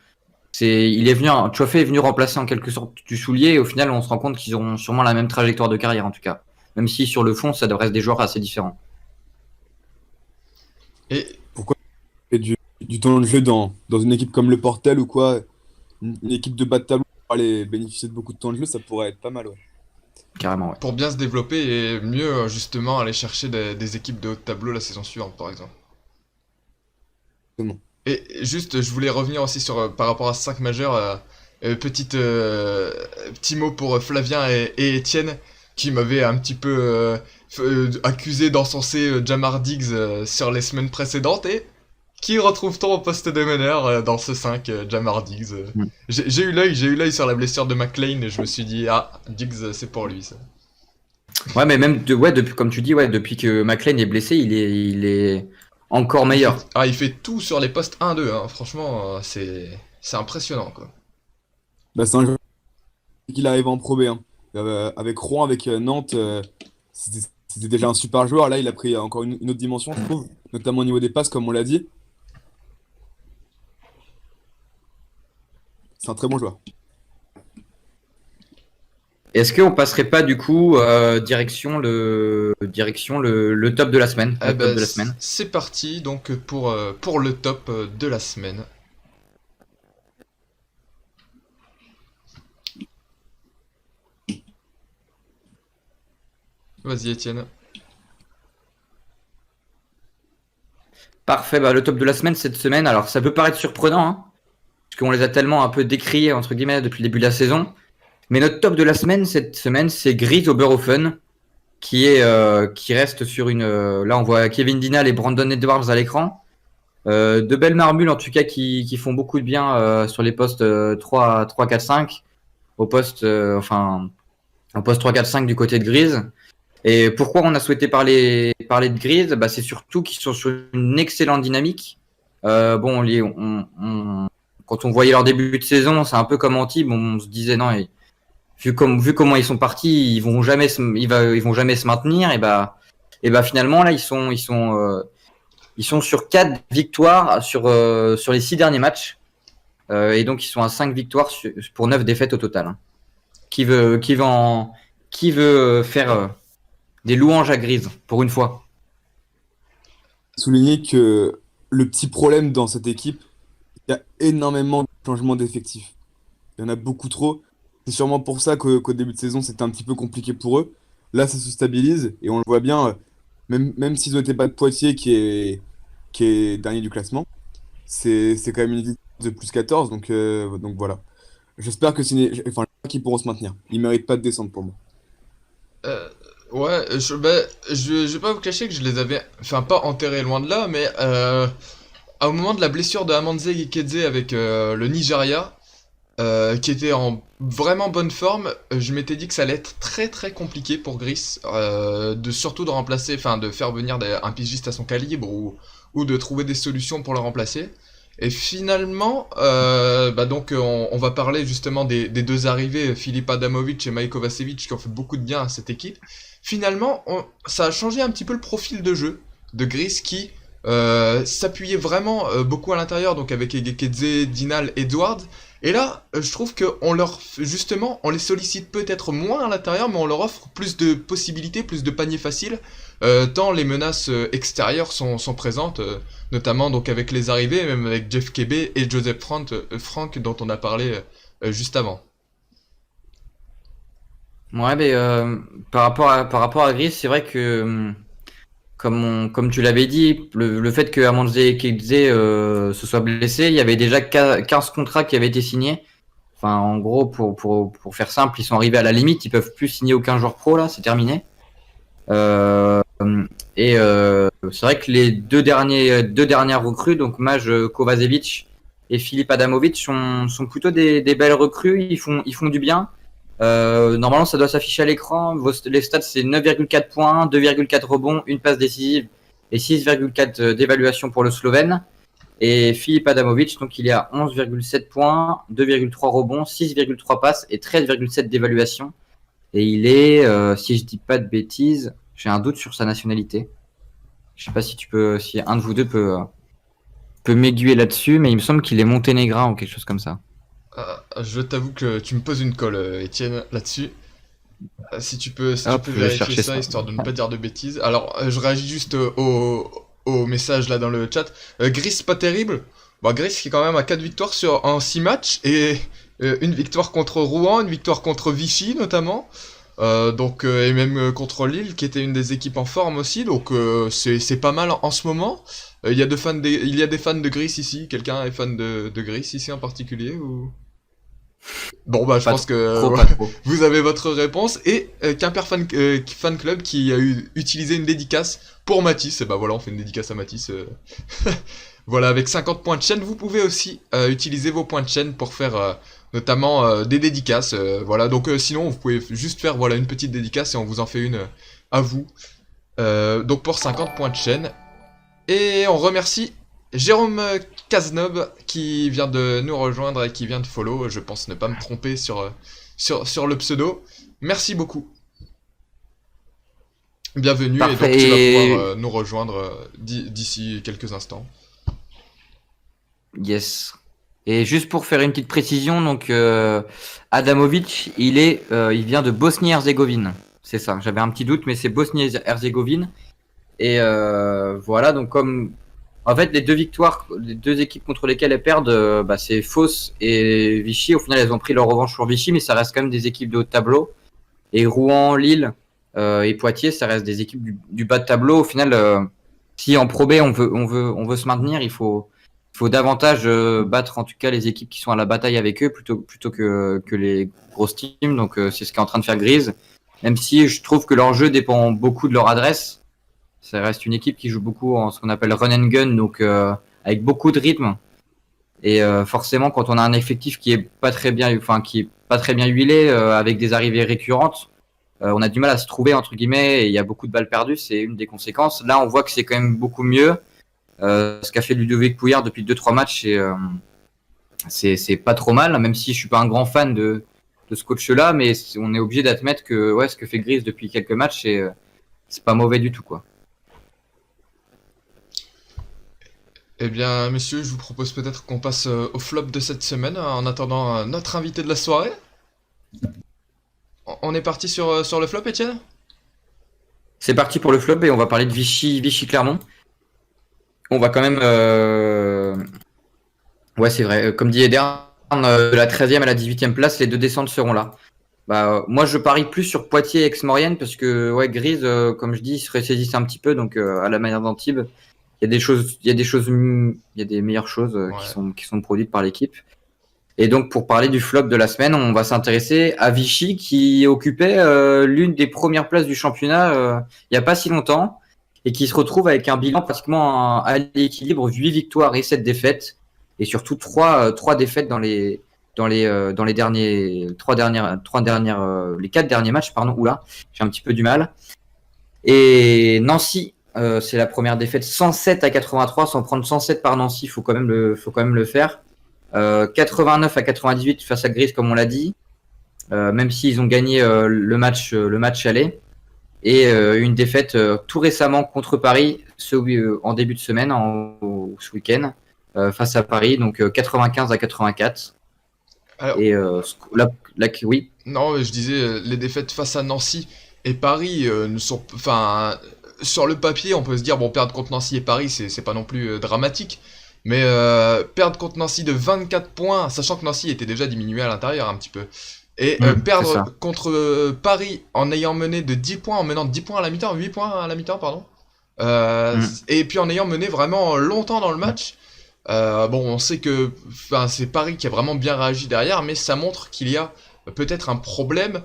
Chouafé est venu remplacer en quelque sorte Dussoulier et au final on se rend compte qu'ils auront sûrement la même trajectoire de carrière en tout cas. Même si sur le fond ça devrait être des joueurs assez différents. Et Pourquoi et du temps de jeu dans une équipe comme le Portel ou quoi, une équipe de bas de tableau pour aller bénéficier de beaucoup de temps de jeu, ça pourrait être pas mal, ouais. Carrément ouais. pour bien se développer et mieux justement aller chercher des équipes de haut de tableau la saison suivante par exemple. Exactement. Et juste, je voulais revenir aussi sur par rapport à 5 majeurs, petit mot pour Flavien et Étienne qui m'avaient un petit peu accusé d'encenser Jamar Diggs sur les semaines précédentes et qui retrouve-t-on au poste de meneur dans ce 5 Jamar Diggs Mm. J'ai eu l'œil sur la blessure de McLean et je me suis dit ah Diggs c'est pour lui ça. Ouais mais même depuis comme tu dis ouais depuis que McLean est blessé il est encore meilleur. Il fait tout sur les postes 1-2 hein. Franchement c'est impressionnant quoi. Bah, c'est un jeu qu'il arrive en Pro B, hein. Avec Rouen, avec Nantes, c'était déjà un super joueur. Là, il a pris encore une autre dimension, je trouve, notamment au niveau des passes, comme on l'a dit. C'est un très bon joueur. Est-ce qu'on passerait pas du coup direction le top de la semaine, Eh le top ben, de la semaine. c'est parti donc pour le top de la semaine. Vas-y Étienne. Parfait, bah, le top de la semaine cette semaine, alors ça peut paraître surprenant, hein, parce qu'on les a tellement un peu décriés entre guillemets depuis le début de la saison. Mais notre top de la semaine cette semaine, c'est Grise Oberhofen, qui reste sur une. Là, on voit Kevin Dinal et Brandon Edwards à l'écran. De belles marmules en tout cas qui font beaucoup de bien sur les postes 3, 3, 4, 5, au poste, au poste 3, 4, 5 du côté de Grise. Et pourquoi on a souhaité parler de Grise, bah, c'est surtout qu'ils sont sur une excellente dynamique. Bon, quand on voyait leur début de saison, c'est un peu comme Antibes, on se disait non, vu comment ils sont partis, ils vont jamais se maintenir. Et bah finalement là, ils sont sur 4 victoires sur les 6 derniers matchs. Et donc ils sont à 5 victoires pour 9 défaites au total, hein. Qui veut, qui veut, en- qui veut faire des louanges à Grise pour une fois? Souligner que le petit problème dans cette équipe, il y a énormément de changements d'effectifs. Il y en a beaucoup trop. C'est sûrement pour ça qu'au début de saison, c'était un petit peu compliqué pour eux. Là, ça se stabilise et on le voit bien, même s'ils ont été pas de Poitiers qui est dernier du classement, c'est quand même une équipe de plus 14, donc voilà. J'espère que enfin, qu'ils pourront se maintenir. Ils méritent pas de descendre pour moi. Euh, ouais, je vais pas vous cacher que je les avais, enfin pas enterrés loin de là, mais au moment de la blessure de Amanze Ikedze avec le Nigeria, qui était en vraiment bonne forme, je m'étais dit que ça allait être très très compliqué pour Gris, surtout de remplacer, enfin de faire venir un pigiste à son calibre ou de trouver des solutions pour le remplacer. Et finalement, donc on va parler justement des deux arrivées, Filip Adamovic et Maï Kovacevic, qui ont fait beaucoup de bien à cette équipe. Finalement, ça a changé un petit peu le profil de jeu de Gris qui s'appuyait vraiment beaucoup à l'intérieur, donc avec Egekedze, Dinal, Edwards. Et là, je trouve que justement, on les sollicite peut-être moins à l'intérieur, mais on leur offre plus de possibilités, plus de paniers faciles, tant les menaces extérieures sont présentes, notamment donc avec les arrivées, même avec Jeff Kebe et Joseph Frank dont on a parlé juste avant. Ouais, mais par rapport à Gris, c'est vrai que comme tu l'avais dit, le fait que Amanze Ekedze se soit blessé, il y avait déjà 15 contrats qui avaient été signés. Enfin, en gros, pour faire simple, ils sont arrivés à la limite, ils peuvent plus signer aucun joueur pro là, c'est terminé. Euh, c'est vrai que les deux dernières recrues, donc Maj Kovacevic et Filip Adamovic, sont plutôt des belles recrues. Ils font du bien. Normalement, ça doit s'afficher à l'écran. Les stats, c'est 9,4 points, 2,4 rebonds, une passe décisive et 6,4 d'évaluation pour le Slovène. Et Filip Adamovic, donc il est à 11,7 points, 2,3 rebonds, 6,3 passes et 13,7 d'évaluation. Et il est, si je dis pas de bêtises, j'ai un doute sur sa nationalité. Je sais pas si un de vous deux peut m'aiguiller là-dessus, mais il me semble qu'il est monténégrin ou quelque chose comme ça. Je t'avoue que tu me poses une colle, Étienne, là-dessus. Si tu Hop, peux je vais vérifier chercher ça, ça. histoire de ne pas dire de bêtises. Alors, je réagis juste au message là dans le chat. Gris, pas terrible. Bon, Gris qui est quand même à 4 victoires en 6 matchs, et une victoire contre Rouen, une victoire contre Vichy notamment. Et même contre Lille, qui était une des équipes en forme aussi, donc c'est pas mal en ce moment. Il y a des fans de Gris ici. Quelqu'un est fan de Gris ici en particulier ou... Bon bah je pense que Pas trop. vous avez votre réponse. Et Quimper fan Club qui a utilisé une dédicace pour Matisse. Et bah voilà, on fait une dédicace à Matisse. Voilà, avec 50 points de chaîne, vous pouvez aussi utiliser vos points de chaîne pour faire notamment des dédicaces. Voilà, donc sinon vous pouvez juste faire voilà une petite dédicace et on vous en fait une à vous. Donc pour 50 points de chaîne. Et on remercie Jérôme Cazeneuve qui vient de nous rejoindre et qui vient de follow. Je pense ne pas me tromper sur le pseudo. Merci beaucoup. Bienvenue. Parfait. Et donc tu vas pouvoir nous rejoindre d'ici quelques instants. Yes. Et juste pour faire une petite précision, donc Adamovic, il vient de Bosnie-Herzégovine. C'est ça. J'avais un petit doute, mais c'est Bosnie-Herzégovine. Et voilà, donc en fait les deux équipes contre lesquelles elles perdent, c'est Fos et Vichy. Au final, elles ont pris leur revanche sur Vichy, mais ça reste quand même des équipes de haut de tableau. Et Rouen, Lille et Poitiers, ça reste des équipes du bas de tableau. Au final, si en Pro B on veut se maintenir, il faut davantage battre en tout cas les équipes qui sont à la bataille avec eux plutôt que les grosses teams. Donc c'est ce qu'est en train de faire Grise. Même si je trouve que leur jeu dépend beaucoup de leur adresse. Ça reste une équipe qui joue beaucoup en ce qu'on appelle run and gun, donc avec beaucoup de rythme. Et forcément, quand on a un effectif qui est pas très bien huilé, avec des arrivées récurrentes, on a du mal à se trouver entre guillemets. Et il y a beaucoup de balles perdues, c'est une des conséquences. Là, on voit que c'est quand même beaucoup mieux. Ce qu'a fait Ludovic Pouillard depuis 2-3 matchs, c'est pas trop mal. Même si je suis pas un grand fan de ce coach-là, mais on est obligé d'admettre que ce que fait Grise depuis quelques matchs, c'est pas mauvais du tout, quoi. Eh bien, messieurs, je vous propose peut-être qu'on passe au flop de cette semaine en attendant notre invité de la soirée. On est parti sur le flop, Étienne? C'est parti pour le flop et on va parler de Vichy Clermont. On va quand même... Ouais, c'est vrai. Comme dit Eder, de la 13e à la 18e place, les deux descentes seront là. Moi, je parie plus sur Poitiers et Aix-Maurienne parce que Grise, comme je dis, se ressaisissent un petit peu, donc à la manière d'Antibes. Il y a des meilleures choses qui sont produites par l'équipe. Et donc, pour parler du flop de la semaine, on va s'intéresser à Vichy qui occupait l'une des premières places du championnat il n'y a pas si longtemps et qui se retrouve avec un bilan pratiquement à l'équilibre, 8 victoires et 7 défaites. Et surtout 3 défaites dans les 4 derniers matchs, pardon. Oula, j'ai un petit peu du mal. Et Nancy, c'est la première défaite 107-83, sans prendre 107 par Nancy, faut quand même le faire. 89-98 face à Grise, comme on l'a dit, même s'ils ont gagné le match aller. Et une défaite tout récemment contre Paris, en début de semaine, ce week-end, face à Paris, donc 95-84. Alors, et oui. Non, je disais, les défaites face à Nancy et Paris ne sont... Enfin, sur le papier, on peut se dire, bon, perdre contre Nancy et Paris, c'est pas non plus dramatique. Mais perdre contre Nancy de 24 points, sachant que Nancy était déjà diminué à l'intérieur un petit peu. Et perdre contre Paris en ayant mené de 10 points, en menant 10 points à la mi-temps, 8 points à la mi-temps, pardon. Et puis en ayant mené vraiment longtemps dans le match. Bon, on sait que enfin, c'est Paris qui a vraiment bien réagi derrière, mais ça montre qu'il y a peut-être un problème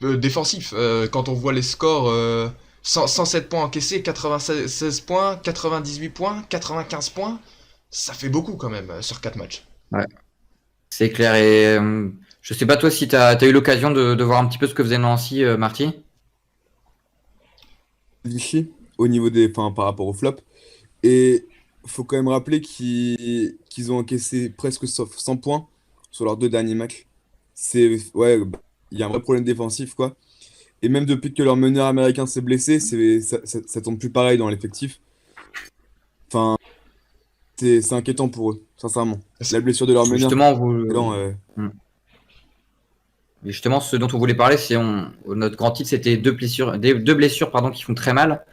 défensif. Quand on voit les scores, 107 points encaissés, 96 points, 98 points, 95 points, ça fait beaucoup quand même sur 4 matchs. Ouais, c'est clair. Et je sais pas toi si t'as eu l'occasion de voir un petit peu ce que faisait Nancy, Marty. Vichy, au niveau des, enfin, par rapport au flop. Et faut quand même rappeler qu'ils ont encaissé presque 100 points sur leurs 2 derniers matchs. Ouais, il y a un vrai problème défensif, quoi. Et même depuis que leur meneur américain s'est blessé, ça tombe plus pareil dans l'effectif. Enfin, c'est inquiétant pour eux, sincèrement. La blessure de leur meneur, Justement, excellent, Hmm. Et justement, ce dont on voulait parler, notre grand titre, c'était deux blessures pardon, qui font très mal.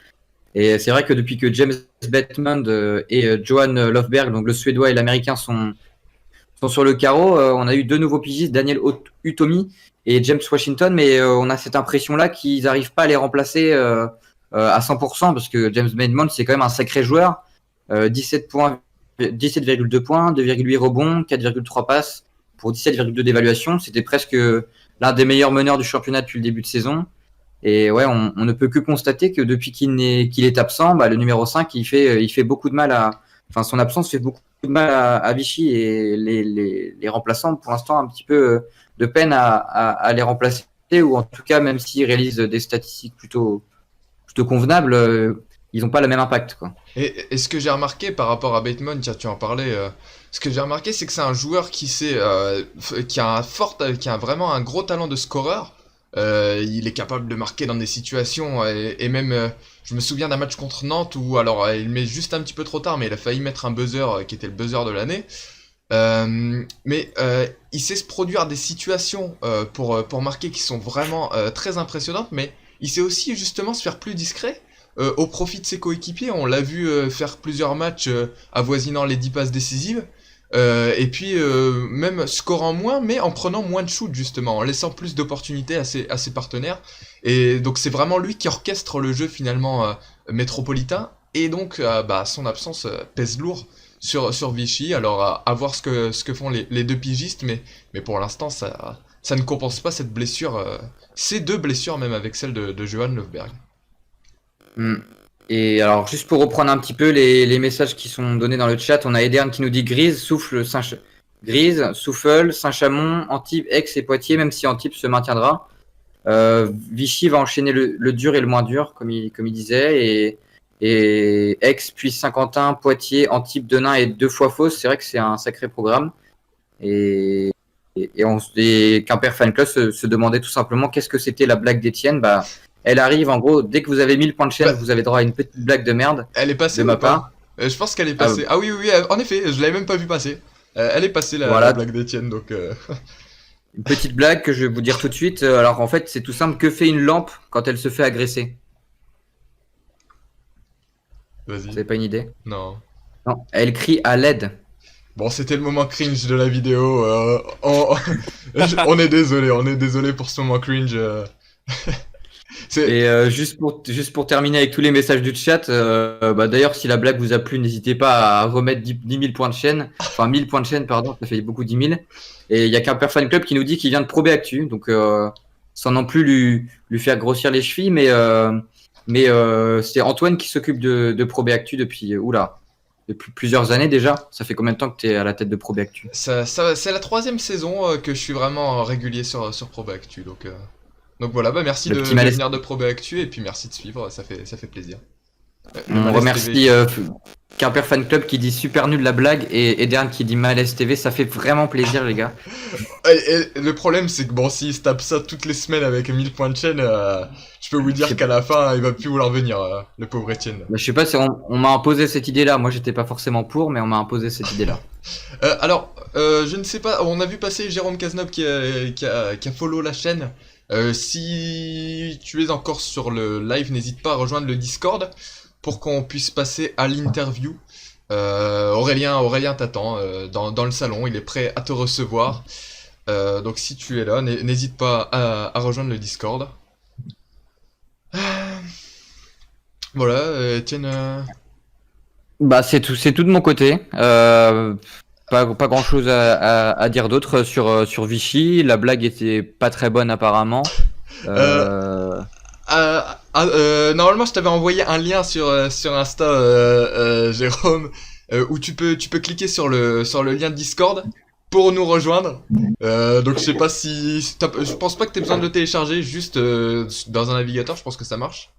Et c'est vrai que depuis que James Bateman et Johan Löfberg, donc le Suédois et l'Américain, sont sur le carreau, on a eu 2 nouveaux pigistes, Daniel Utomi et James Washington, mais on a cette impression-là qu'ils n'arrivent pas à les remplacer à 100%, parce que James Bateman, c'est quand même un sacré joueur. 17 points, 17,2 points, 2,8 rebonds, 4,3 passes pour 17,2 d'évaluation. C'était presque l'un des meilleurs meneurs du championnat depuis le début de saison. Et ouais, on ne peut que constater que depuis qu'il est absent, le numéro 5, il fait beaucoup de mal enfin, son absence fait beaucoup de mal à Vichy, et les remplaçants, pour l'instant, un petit peu de peine à les remplacer, ou en tout cas, même s'ils réalisent des statistiques plutôt convenables, ils n'ont pas le même impact, quoi. Et ce que j'ai remarqué par rapport à Bateman, tiens, tu en parlais, ce que j'ai remarqué, c'est que c'est un joueur qui a vraiment un gros talent de scoreur. Il est capable de marquer dans des situations, et même, je me souviens d'un match contre Nantes où, alors, il met juste un petit peu trop tard, mais il a failli mettre un buzzer qui était le buzzer de l'année. Il sait se produire des situations pour marquer qui sont vraiment très impressionnantes, mais il sait aussi justement se faire plus discret au profit de ses coéquipiers. On l'a vu faire plusieurs matchs avoisinant les 10 passes décisives. Et puis même scorant moins, mais en prenant moins de shoots justement, en laissant plus d'opportunités à ses partenaires. Et donc c'est vraiment lui qui orchestre le jeu finalement métropolitain. Et donc son absence pèse lourd sur Vichy. Alors à voir ce que font les 2 pigistes, mais pour l'instant ça ne compense pas cette blessure, ces 2 blessures même avec celle de Johan Löfberg. Mm. Et alors, juste pour reprendre un petit peu les messages qui sont donnés dans le chat, on a Edern qui nous dit Grise, Souffle, Saint-Chamond, Antibes, Aix et Poitiers, même si Antibes se maintiendra. Vichy va enchaîner le dur et le moins dur, comme il disait, et Aix, puis Saint-Quentin, Poitiers, Antibes, Denain et 2 fois Fos. C'est vrai que c'est un sacré programme. Et Quimper Fan Club se demandait tout simplement qu'est-ce que c'était la blague d'Étienne. Elle arrive, en gros, dès que vous avez 1000 points de chaîne, vous avez droit à une petite blague de merde. Elle est passée de ou ma pas part. Je pense qu'elle est passée. Ah oui, en effet, je l'avais même pas vu passer. Elle est passée Voilà. la blague d'Étienne, donc... Une petite blague que je vais vous dire tout de suite. Alors en fait, c'est tout simple. Que fait une lampe quand elle se fait agresser? Vous Vas-y. avez pas une idée? Non. Non, elle crie à l'aide. Bon, c'était le moment cringe de la vidéo. On est désolé pour ce moment cringe. Et juste pour terminer avec tous les messages du chat, d'ailleurs, si la blague vous a plu, n'hésitez pas à remettre 10 000 points de chaîne. Enfin, 1000 points de chaîne, pardon, ça fait beaucoup 10 000. Et il y a qu'un Fan Club qui nous dit qu'il vient de Pro B Actu, donc sans non plus lui faire grossir les chevilles, mais c'est Antoine qui s'occupe de Pro B Actu depuis plusieurs années déjà. Ça fait combien de temps que tu es à la tête de Pro B Actu? C'est la 3e saison que je suis vraiment régulier sur Pro B Actu, donc voilà, merci de venir de Pro B Actu, et puis merci de suivre, ça fait plaisir. On remercie Quimper Fan Club qui dit super nul la blague, et Edern qui dit Malaise TV, ça fait vraiment plaisir les gars. Et le problème c'est que bon, s'il se tape ça toutes les semaines avec 1000 points de chaîne, je peux vous dire qu'à la fin il va plus vouloir venir, le pauvre Etienne. Je sais pas si on m'a imposé cette idée là, moi j'étais pas forcément pour, mais on m'a imposé cette idée là. Alors, je ne sais pas, on a vu passer Jérôme Cazeneuve qui a follow la chaîne. Si tu es encore sur le live, n'hésite pas à rejoindre le Discord pour qu'on puisse passer à l'interview. Aurélien t'attend dans le salon, il est prêt à te recevoir. Donc si tu es là, n'hésite pas à rejoindre le Discord. Voilà, Etienne... Bah, c'est tout de mon côté. Pas grand chose à dire d'autre sur Vichy. La blague était pas très bonne apparemment. Euh, Euh, Normalement, je t'avais envoyé un lien sur Insta, Jérôme, où tu peux cliquer sur le lien Discord pour nous rejoindre. Donc, je sais pas si je pense pas que t'aies besoin de le télécharger, juste dans un navigateur. Je pense que ça marche.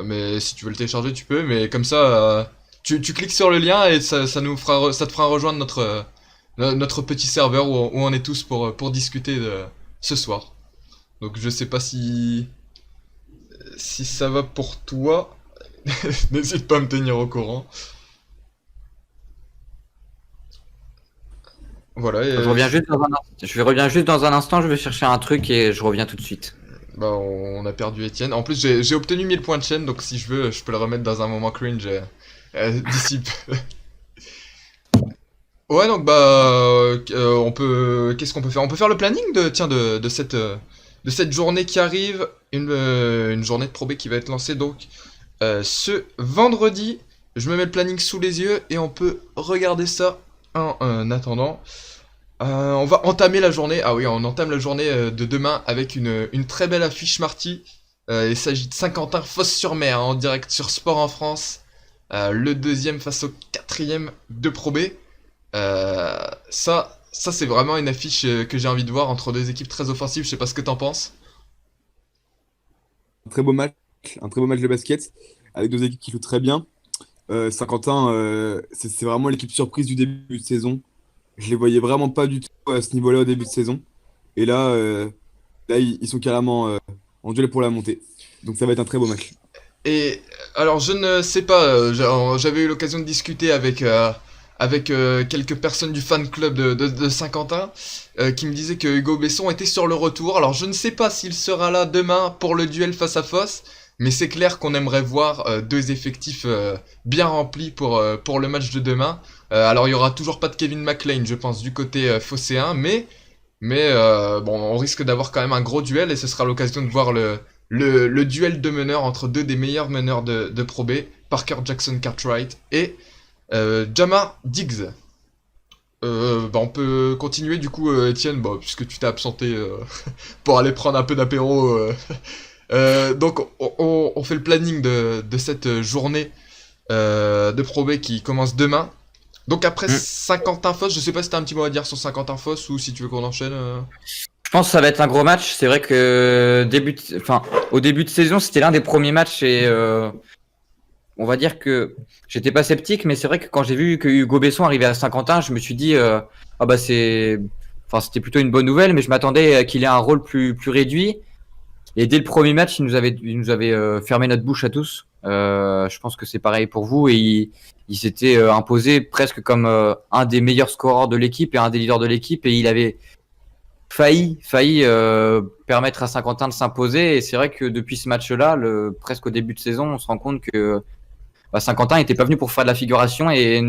Mais si tu veux le télécharger, tu peux. Mais comme ça, tu cliques sur le lien et ça te fera rejoindre notre petit serveur où on est tous pour discuter ce soir. Donc, je sais pas si ça va pour toi. N'hésite pas à me tenir au courant. Voilà, je reviens juste dans un instant. Je vais chercher un truc et je reviens tout de suite. bah, on a perdu Étienne. En plus, j'ai obtenu 1000 points de chaîne, donc si je veux, je peux le remettre dans un moment cringe d'ici peu. Ouais, donc qu'est-ce qu'on peut faire? On peut faire le planning de cette journée qui arrive, une journée de Pro B qui va être lancée donc ce vendredi. Je me mets le planning sous les yeux et on peut regarder ça en attendant. On va entamer la journée. Ah oui, on entame la journée de demain avec une très belle affiche Marty. Il s'agit de Saint-Quentin-Fosse-sur-Mer en direct sur Sport en France. Le deuxième face au quatrième de Pro B. Ça c'est vraiment une affiche que j'ai envie de voir entre deux équipes très offensives. Je sais pas ce que t'en penses. Un très beau match, un très beau match de basket avec deux équipes qui jouent très bien. Saint-Quentin, c'est vraiment l'équipe surprise du début de saison. Je les voyais vraiment pas du tout à ce niveau-là au début de saison. Et là ils sont carrément en duel pour la montée. Donc ça va être un très beau match. Et alors je ne sais pas, j'avais eu l'occasion de discuter avec quelques personnes du fan club de Saint-Quentin qui me disaient que Hugo Besson était sur le retour. Alors je ne sais pas s'il sera là demain pour le duel face à Foss, mais c'est clair qu'on aimerait voir deux effectifs bien remplis pour le match de demain. Alors il y aura toujours pas de Kevin McLean, je pense, du côté phocéen, mais bon, on risque d'avoir quand même un gros duel et ce sera l'occasion de voir le duel de meneurs entre deux des meilleurs meneurs de Pro B, Parker Jackson Cartwright et Jamar Diggs. Bah on peut continuer du coup, Étienne, bah, puisque tu t'es absenté pour aller prendre un peu d'apéro. Donc on fait le planning de cette journée de Pro B qui commence demain. Donc après Saint-Quentin-Fosse, je sais pas si t'as un petit mot à dire sur Saint-Quentin-Fosse ou si tu veux qu'on enchaîne. Je pense que ça va être un gros match. C'est vrai que au début de saison, c'était l'un des premiers matchs et on va dire que j'étais pas sceptique, mais c'est vrai que quand j'ai vu que Hugo Besson arrivait à Saint-Quentin, je me suis dit ah bah c'était plutôt une bonne nouvelle, mais je m'attendais à qu'il ait un rôle plus réduit. Et dès le premier match, il nous avait fermé notre bouche à tous. Je pense que c'est pareil pour vous et il s'était imposé presque comme un des meilleurs scoreurs de l'équipe et un des leaders de l'équipe et il avait failli permettre à Saint-Quentin de s'imposer et c'est vrai que depuis ce match-là, presque au début de saison, on se rend compte que Saint-Quentin n'était pas venu pour faire de la figuration et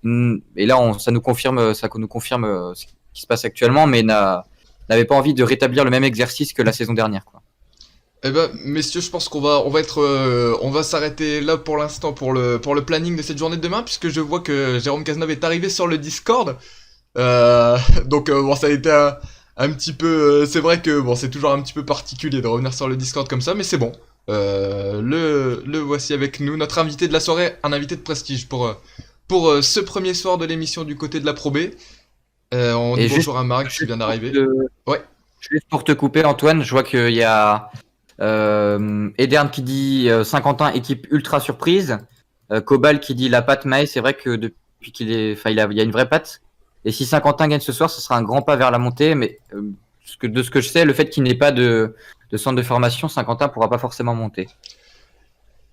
là ça nous confirme ce qui se passe actuellement, mais n'avait pas envie de rétablir le même exercice que la saison dernière, quoi. Eh ben, messieurs, je pense on va s'arrêter là pour l'instant pour le planning de cette journée de demain, puisque je vois que Jérôme Cazeneuve est arrivé sur le Discord. Donc bon, ça a été un petit peu, c'est vrai que bon, c'est toujours un petit peu particulier de revenir sur le Discord comme ça, mais c'est bon. Le voici avec nous, notre invité de la soirée, un invité de prestige pour ce premier soir de l'émission du côté de la Pro B. On dit bonjour à Marc qui vient d'arriver. Ouais. Juste pour te couper, Antoine, je vois qu'il y a Edern qui dit Saint-Quentin équipe ultra surprise. Cobal qui dit la patte Maë, c'est vrai que depuis il y a une vraie patte. Et si Saint-Quentin gagne ce soir, ce sera un grand pas vers la montée. Mais de ce que je sais, le fait qu'il n'ait pas de centre de formation, Saint-Quentin pourra pas forcément monter.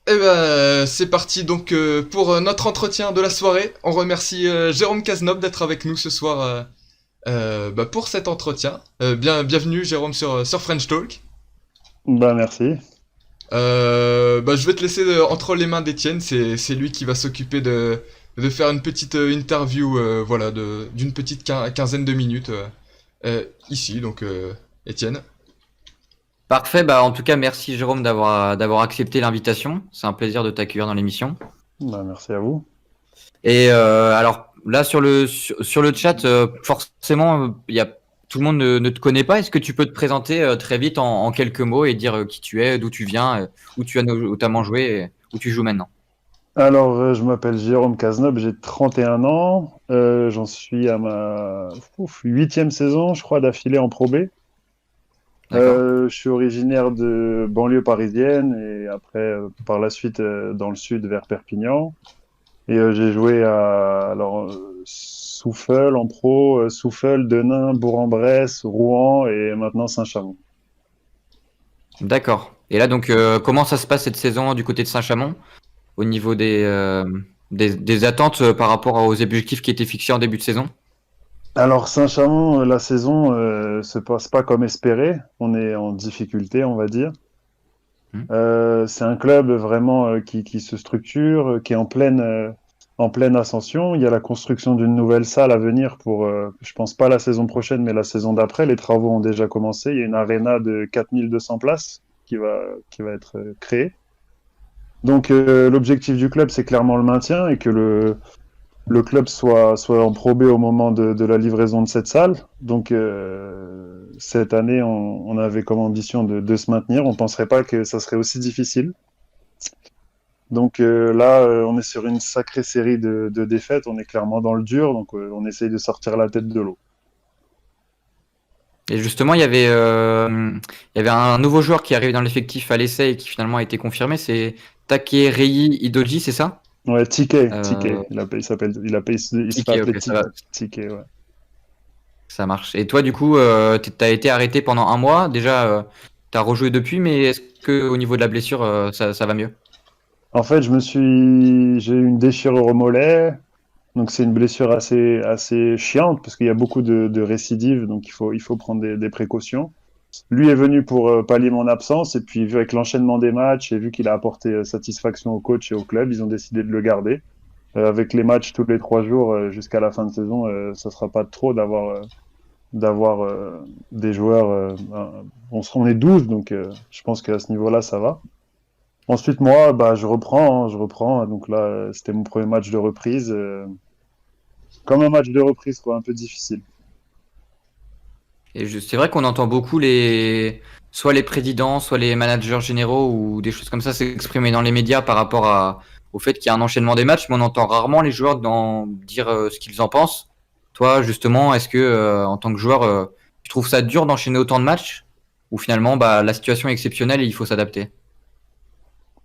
Eh ben, c'est parti donc pour notre entretien de la soirée. On remercie Jérôme Cazeneuve d'être avec nous ce soir pour cet entretien. Bienvenue Jérôme sur French Talk. Bah merci. Je vais te laisser entre les mains d'Étienne, c'est lui qui va s'occuper de faire une petite interview d'une petite quinzaine de minutes ici, donc Étienne. Parfait, en tout cas merci Jérôme d'avoir accepté l'invitation, c'est un plaisir de t'accueillir dans l'émission. Bah, merci à vous. Et alors là sur le chat, forcément, tout le monde ne te connaît pas. Est-ce que tu peux te présenter très vite en quelques mots et dire qui tu es, d'où tu viens, où tu as notamment joué, et où tu joues maintenant? Alors, je m'appelle Jérôme Cazeneuve, j'ai 31 ans. J'en suis à ma 8e saison, je crois, d'affilée en Pro B. D'accord. Je suis originaire de banlieue parisienne et après, par la suite, dans le sud vers Perpignan. Et j'ai joué à Souffle en pro, Souffle, Denain, Bourg-en-Bresse, Rouen et maintenant Saint-Chamond. D'accord. Et là donc comment ça se passe cette saison du côté de Saint-Chamond au niveau des attentes par rapport aux objectifs qui étaient fixés en début de saison? Alors Saint-Chamond, la saison se passe pas comme espéré. On est en difficulté, on va dire. Hmm. C'est un club vraiment qui se structure, qui est en pleine ascension. Il y a la construction d'une nouvelle salle à venir pour, je pense pas la saison prochaine, mais la saison d'après. Les travaux ont déjà commencé. Il y a une aréna de 4200 places qui va être créée. Donc l'objectif du club, c'est clairement le maintien et que le club soit en Pro B au moment de la livraison de cette salle. Donc cette année, on avait comme ambition de se maintenir. On ne penserait pas que ça serait aussi difficile. Donc là, on est sur une sacrée série de défaites. On est clairement dans le dur. Donc on essaye de sortir la tête de l'eau. Et justement, il y avait un nouveau joueur qui est arrivé dans l'effectif à l'essai et qui finalement a été confirmé, c'est Takerei Idoji, c'est ça? Ouais, Ticket, Euh, Ticket. Il se fait Ticket, appeler ok, ça va, Ticket, ouais. ça marche. Et toi, du coup, t'as été arrêté pendant un mois. Déjà, t'as rejoué depuis, mais est-ce que au niveau de la blessure, ça va mieux? En fait, j'ai eu une déchirure au mollet. Donc c'est une blessure assez chiante parce qu'il y a beaucoup de récidives, donc il faut prendre des précautions. Lui est venu pour pallier mon absence et puis vu avec l'enchaînement des matchs et vu qu'il a apporté satisfaction au coach et au club, ils ont décidé de le garder. Avec les matchs tous les 3 jours jusqu'à la fin de saison, ça sera pas trop d'avoir des joueurs. On est 12, donc je pense qu'à ce niveau-là, ça va. Ensuite, moi, bah, je reprends. Donc là, c'était mon premier match de reprise. Comme un match de reprise, quoi, un peu difficile. Et c'est vrai qu'on entend beaucoup soit les présidents, soit les managers généraux ou des choses comme ça s'exprimer dans les médias par rapport au fait qu'il y a un enchaînement des matchs, mais on entend rarement les joueurs dire ce qu'ils en pensent. Toi, justement, est-ce que en tant que joueur, tu trouves ça dur d'enchaîner autant de matchs ou finalement, bah, la situation est exceptionnelle et il faut s'adapter?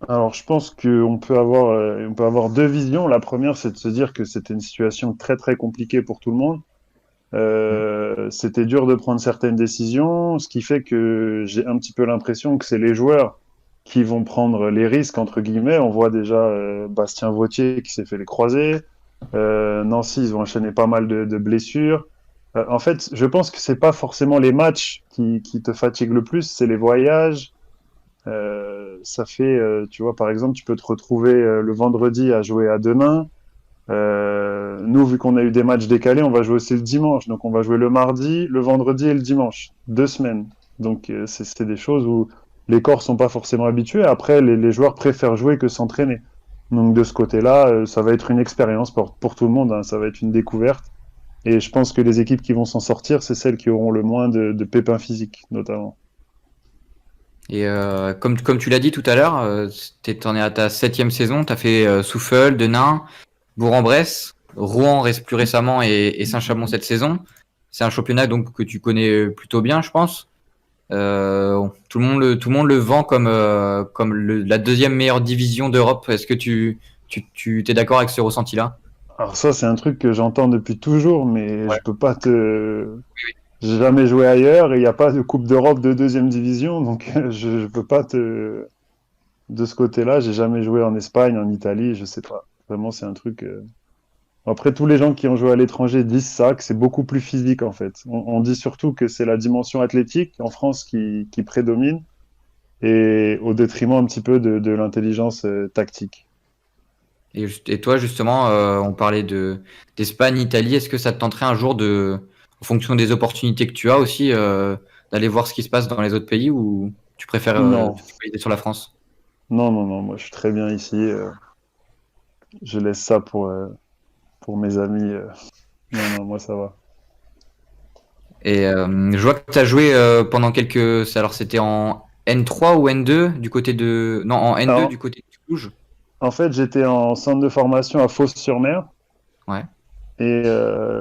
Alors, je pense on peut avoir deux visions. La première, c'est de se dire que c'était une situation très très compliquée pour tout le monde. Hmm. C'était dur de prendre certaines décisions, ce qui fait que j'ai un petit peu l'impression que c'est les joueurs qui vont prendre les risques, entre guillemets. On voit déjà Bastien Vautier qui s'est fait les croisés. Nancy, ils ont enchaîné pas mal de blessures. En fait, je pense que c'est pas forcément les matchs qui te fatiguent le plus, c'est les voyages. Ça fait, tu vois, par exemple, tu peux te retrouver le vendredi à jouer à Denain. Nous, vu qu'on a eu des matchs décalés, on va jouer aussi le dimanche. Donc, on va jouer le mardi, le vendredi et le dimanche. 2 semaines. Donc, c'est des choses où les corps sont pas forcément habitués. Après, les joueurs préfèrent jouer que s'entraîner. Donc, de ce côté-là, ça va être une expérience pour tout le monde, hein. Ça va être une découverte. Et je pense que les équipes qui vont s'en sortir, c'est celles qui auront le moins de pépins physiques, notamment. Et comme tu l'as dit tout à l'heure, t'en es à ta 7e saison, t'as fait Souffle, Denain, Bourg-en-Bresse, Rouen reste plus récemment et Saint-Chamond cette saison. C'est un championnat donc que tu connais plutôt bien, je pense. Tout le monde le vend comme la deuxième meilleure division d'Europe. Est-ce que tu t'es d'accord avec ce ressenti-là? Alors ça, c'est un truc que j'entends depuis toujours, mais Ouais. je peux pas te... J'ai jamais joué ailleurs et il n'y a pas de Coupe d'Europe de deuxième division, donc je peux pas te... De ce côté-là, j'ai jamais joué en Espagne, en Italie, je sais pas. Vraiment, c'est un truc... Après, tous les gens qui ont joué à l'étranger disent ça, que c'est beaucoup plus physique en fait. On dit surtout que c'est la dimension athlétique en France qui prédomine et au détriment un petit peu de l'intelligence tactique. Et toi, justement, on parlait d'Espagne, Italie. Est-ce que ça te tenterait un jour en fonction des opportunités que tu as aussi, d'aller voir ce qui se passe dans les autres pays ou tu préfères Non, te focaliser sur la France? non, moi je suis très bien ici. je laisse ça pour mes amis. Non, non, moi ça va. Et je vois que tu as joué pendant quelques. Alors, c'était en N3 ou N2 du côté de. Non, en N2 Alors, du côté de Toulouse. en fait, j'étais en centre de formation à Fos-sur-Mer Ouais. et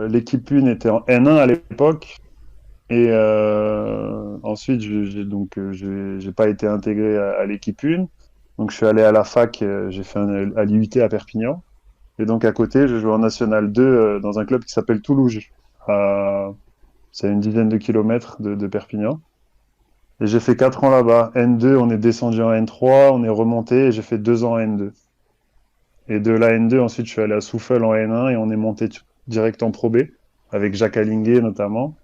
l'équipe 1 était en N1 à l'époque. Et ensuite, j'ai pas été intégré à l'équipe 1. Donc, je suis allé à la fac, j'ai fait à l'IUT à Perpignan. Et donc, à côté, je joue en National 2 dans un club qui s'appelle Toulouse. À- C'est à une dizaine de kilomètres de Perpignan. Et j'ai fait 4 ans là-bas. N2, on est descendu en N3, on est remonté et j'ai fait 2 ans en N2. Et de la N2, ensuite, je suis allé à Souffle en N1 et on est monté direct en Pro B, avec Jacques Allinguet notamment,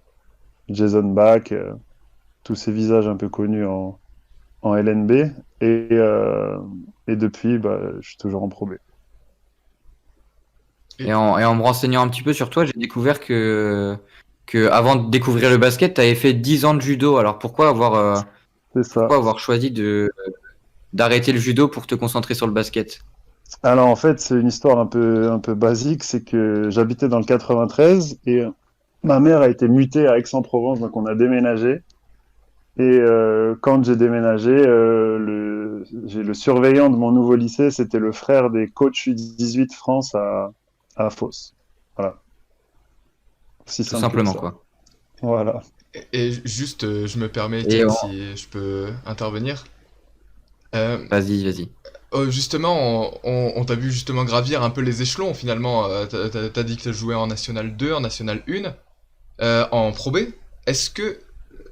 Jason Bach, tous ces visages un peu connus en LNB. Et depuis, bah, je suis toujours en Pro B. Et en me renseignant un petit peu sur toi, j'ai découvert que avant de découvrir le basket, tu avais fait 10 ans de judo. Alors C'est ça. pourquoi avoir choisi d'arrêter le judo pour te concentrer sur le basket? Alors en fait, c'est une histoire un peu basique, c'est que j'habitais dans le 93 et ma mère a été mutée à Aix-en-Provence, donc on a déménagé. Et quand j'ai déménagé, le surveillant de mon nouveau lycée, c'était le frère des coachs U18 France à Fos. Voilà, aussi Tout simple que simplement, ça. quoi. Voilà. Et juste, je me permets, Et Étienne, si je peux intervenir. Euh, vas-y, vas-y. Justement, on t'a vu justement gravir un peu les échelons finalement. T'as dit que tu jouais en National 2, en National 1, en Pro B. Est-ce que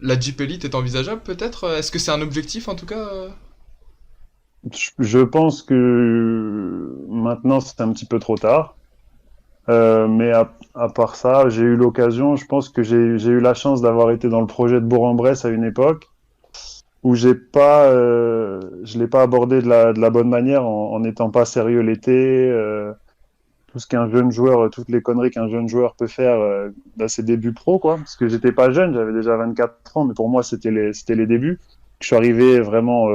la Jeep Elite est envisageable peut-être? Est-ce que c'est un objectif en tout cas? Je pense que maintenant c'est un petit peu trop tard. Mais à part ça, j'ai eu l'occasion, je pense que j'ai eu la chance d'avoir été dans le projet de Bourg-en-Bresse à une époque où je l'ai pas abordé de la bonne manière en n'étant pas sérieux l'été. Tout ce qu'un jeune joueur, toutes les conneries qu'un jeune joueur peut faire à ses débuts pro, quoi. Parce que j'étais pas jeune, j'avais déjà 24 ans, mais pour moi c'était les débuts. Je suis arrivé vraiment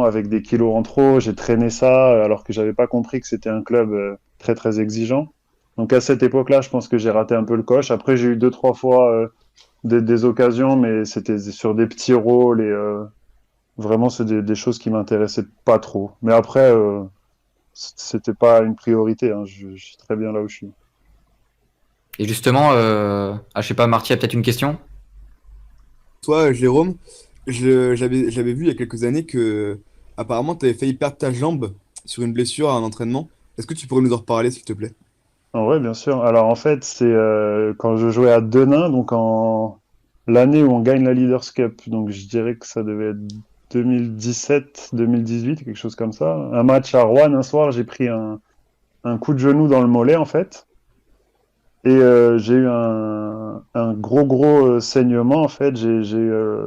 avec des kilos en trop. J'ai traîné ça alors que j'avais pas compris que c'était un club très très exigeant. Donc à cette époque-là, je pense que j'ai raté un peu le coche. Après, j'ai eu deux trois fois des occasions, mais c'était sur des petits rôles et vraiment c'est des choses qui m'intéressaient pas trop. Mais après, c'était pas une priorité. Hein. Je suis très bien là où je suis. Et justement, je sais pas, Marty a peut-être une question? Toi, Jérôme, j'avais vu il y a quelques années que apparemment tu avais failli perdre ta jambe sur une blessure à un entraînement. Est-ce que tu pourrais nous en reparler, s'il te plaît? Ah ouais, bien sûr. Alors en fait, c'est quand je jouais à Denain, donc en l'année où on gagne la Leaders Cup. Donc je dirais que ça devait être 2017, 2018, quelque chose comme ça. Un match à Rouen, un soir, j'ai pris un coup de genou dans le mollet en fait. Et j'ai eu un gros saignement en fait. J'ai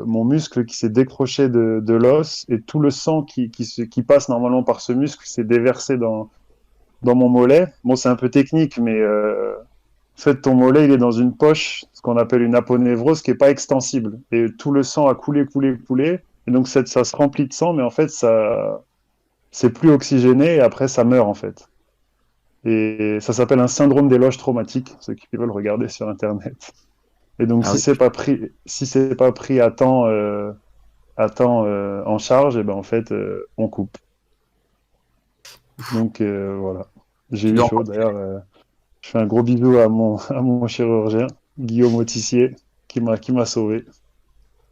mon muscle qui s'est décroché de l'os et tout le sang qui passe normalement par ce muscle s'est déversé dans mon mollet. Bon, c'est un peu technique, mais en fait, ton mollet, il est dans une poche, ce qu'on appelle une aponévrose, qui est pas extensible. Et tout le sang a coulé. Et donc, ça se remplit de sang, mais en fait, c'est plus oxygéné et après, ça meurt, en fait. Et ça s'appelle un syndrome des loges traumatiques, ceux qui veulent regarder sur Internet. Et donc, Ah oui. si c'est pas pris à temps en charge, et ben, en fait, on coupe. Donc, voilà. J'ai Tu eu dois chaud. D'ailleurs, je fais un gros bisou à à mon chirurgien, Guillaume Autissier, qui m'a sauvé.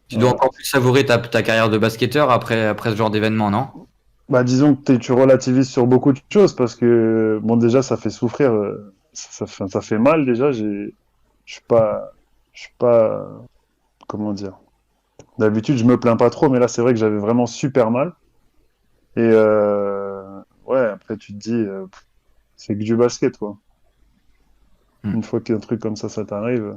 Tu dois Voilà. encore plus savourer ta carrière de basketteur après ce genre d'événement, non? Bah, disons que tu relativises sur beaucoup de choses parce que, bon, déjà, ça fait souffrir, ça fait mal déjà. Je suis pas, comment dire. D'habitude, je me plains pas trop, mais là, c'est vrai que j'avais vraiment super mal. Et ouais, après, tu te dis, c'est que du basket, quoi. Hmm. Une fois qu'un truc comme ça t'arrive.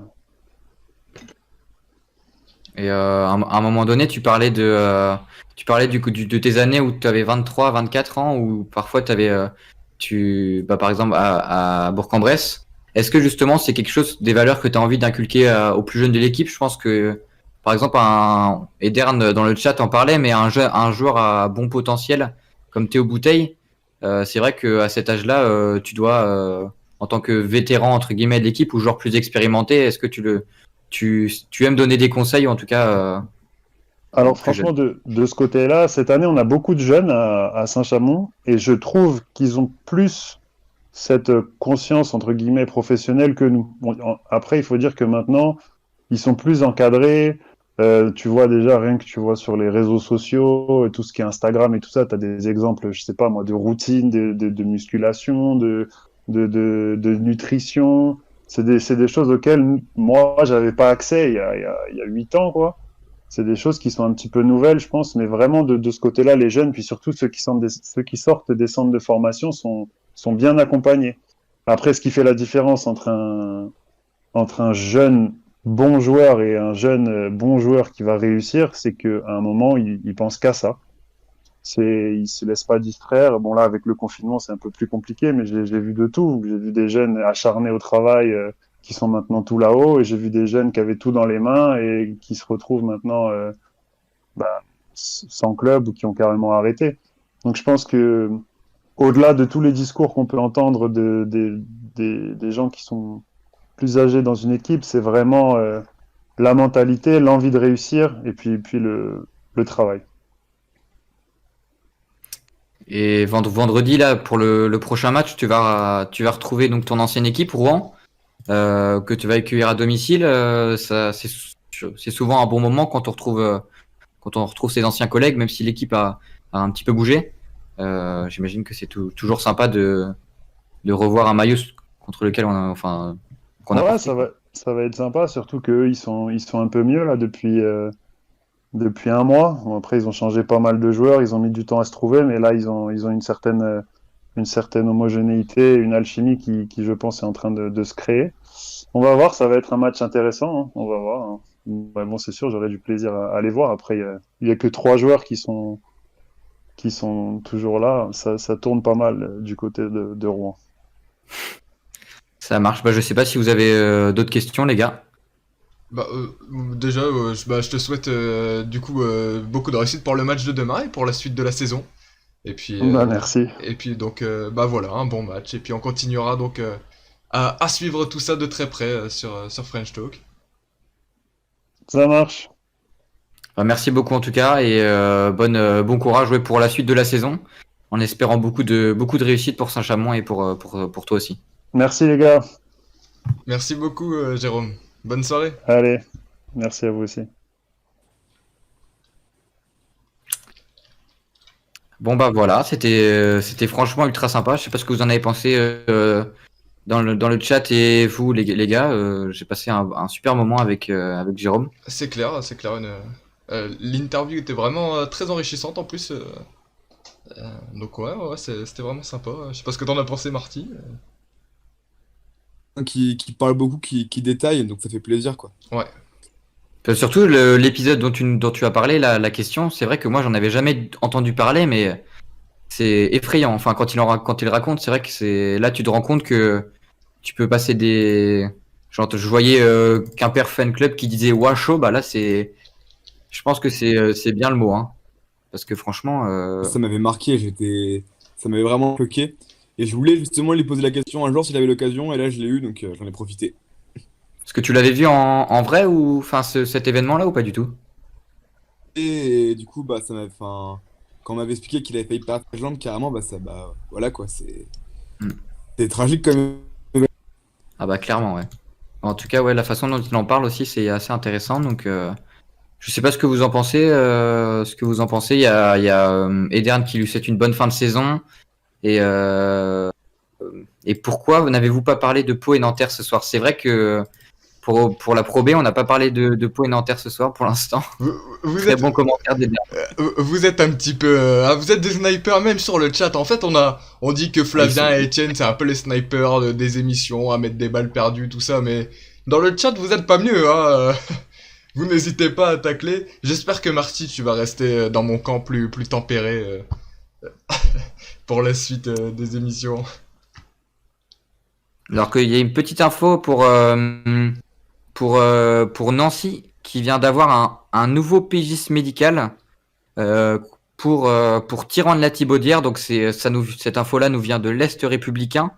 Et à un moment donné, tu parlais de tes années où tu avais 23, 24 ans, ou parfois par exemple, à Bourg-en-Bresse. Est-ce que justement, c'est quelque chose, des valeurs que tu as envie d'inculquer aux plus jeunes de l'équipe? Je pense que, par exemple, Edern dans le chat en parlait, mais un joueur à bon potentiel, comme Théo Bouteille, C'est vrai qu'à cet âge-là, tu dois, en tant que vétéran entre guillemets de l'équipe ou joueur plus expérimenté, est-ce que tu aimes donner des conseils ou en tout cas aux Alors plus jeunes? franchement, de ce côté-là, cette année, on a beaucoup de jeunes à Saint-Chamond et je trouve qu'ils ont plus cette conscience, entre guillemets, professionnelle que nous. Bon, après, il faut dire que maintenant, ils sont plus encadrés. Tu vois déjà, rien que tu vois sur les réseaux sociaux, tout ce qui est Instagram et tout ça, tu as des exemples, je sais pas moi, de routine, de musculation, de nutrition. C'est des choses auxquelles moi, j'avais pas accès il y a 8 ans, quoi. C'est des choses qui sont un petit peu nouvelles, je pense, mais vraiment de ce côté-là, les jeunes, puis surtout ceux qui sortent des centres de formation sont bien accompagnés. Après, ce qui fait la différence entre un jeune bon joueur et un jeune bon joueur qui va réussir, c'est qu'à un moment, il pense qu'à ça. Il se laisse pas distraire. Bon, là, avec le confinement, c'est un peu plus compliqué, mais j'ai vu de tout. J'ai vu des jeunes acharnés au travail qui sont maintenant tout là-haut, et j'ai vu des jeunes qui avaient tout dans les mains et qui se retrouvent maintenant bah, sans club ou qui ont carrément arrêté. Donc, je pense que au-delà de tous les discours qu'on peut entendre des gens qui sont plus âgés dans une équipe, c'est vraiment la mentalité, l'envie de réussir et puis le travail. Et vendredi là pour le prochain match, tu vas retrouver donc ton ancienne équipe Rouen que tu vas accueillir à domicile. Ça c'est souvent un bon moment quand on retrouve ses anciens collègues, même si l'équipe a un petit peu bougé. J'imagine que c'est toujours sympa de revoir un maillot contre lequel qu'on a Ouais, porté. ça va être sympa, surtout qu'eux, ils sont un peu mieux là depuis un mois. Bon, après, ils ont changé pas mal de joueurs, ils ont mis du temps à se trouver, mais là, ils ont une certaine homogénéité, une alchimie qui, je pense, est en train de se créer. On va voir, ça va être un match intéressant, hein, on va voir. Hein. Ouais, bon, c'est sûr, j'aurai du plaisir à les voir. Après, il y a que 3 joueurs qui sont toujours là. Ça tourne pas mal du côté de Rouen. Ça marche. Bah, je sais pas si vous avez d'autres questions, les gars. Bah, déjà, je te souhaite du coup beaucoup de réussite pour le match de demain et pour la suite de la saison. Et puis, Bah, merci. donc bah voilà, un bon match. Et puis on continuera donc à suivre tout ça de très près sur French Talk. Ça marche. Bah, merci beaucoup en tout cas et bon courage ouais, pour la suite de la saison, en espérant beaucoup de réussite pour Saint-Chamond et pour toi aussi. Merci les gars. Merci beaucoup, Jérôme. Bonne soirée. Allez, merci à vous aussi. Bon bah voilà, c'était franchement ultra sympa. Je sais pas ce que vous en avez pensé dans le chat et vous les gars. J'ai passé un super moment avec Jérôme. C'est clair, c'est clair. L'interview était vraiment très enrichissante en plus. Donc ouais, c'était vraiment sympa. Je sais pas ce que t'en as pensé, Marty. Qui parle beaucoup, qui détaille, donc ça fait plaisir, quoi. Ouais. Surtout l'épisode dont tu as parlé, la question, c'est vrai que moi j'en avais jamais entendu parler, mais c'est effrayant. Enfin, quand il raconte, c'est vrai que là tu te rends compte que tu peux passer des. Genre, je voyais Quimper Fan Club qui disait Washo, bah là je pense que c'est bien le mot, hein. Parce que franchement, Ça m'avait marqué, ça m'avait vraiment choqué. Et je voulais justement lui poser la question un jour s'il avait l'occasion, et là je l'ai eu, donc j'en ai profité. est-ce que tu l'avais vu en vrai ou enfin cet événement-là ou pas du tout? Et, du coup, bah, quand on m'avait expliqué qu'il avait failli perdre sa jambe, carrément, voilà quoi, Hmm. c'est tragique quand même. Ah bah clairement, ouais. En tout cas, ouais, la façon dont il en parle aussi, c'est assez intéressant. Donc, je sais pas ce que vous en pensez. Il y a Edern qui lui souhaite une bonne fin de saison. Et, euh, et pourquoi n'avez-vous pas parlé de Pau et Nanterre ce soir? C'est vrai que pour la Pro B, on n'a pas parlé de Pau et Nanterre ce soir pour l'instant. Vous, vous Très êtes, bon commentaire d'Edern. vous êtes un petit peu, vous êtes des snipers même sur le chat. En fait, on dit que Flavien et Etienne, c'est un peu les snipers des émissions, à mettre des balles perdues, tout ça. Mais dans le chat, vous êtes pas mieux, hein. Vous n'hésitez pas à tacler. J'espère que Marty, tu vas rester dans mon camp plus tempéré pour la suite des émissions. Alors qu'il y a une petite info pour Nancy qui vient d'avoir un nouveau pigiste médical pour Tyran de la Thibaudière. Donc cette info-là nous vient de l'Est républicain,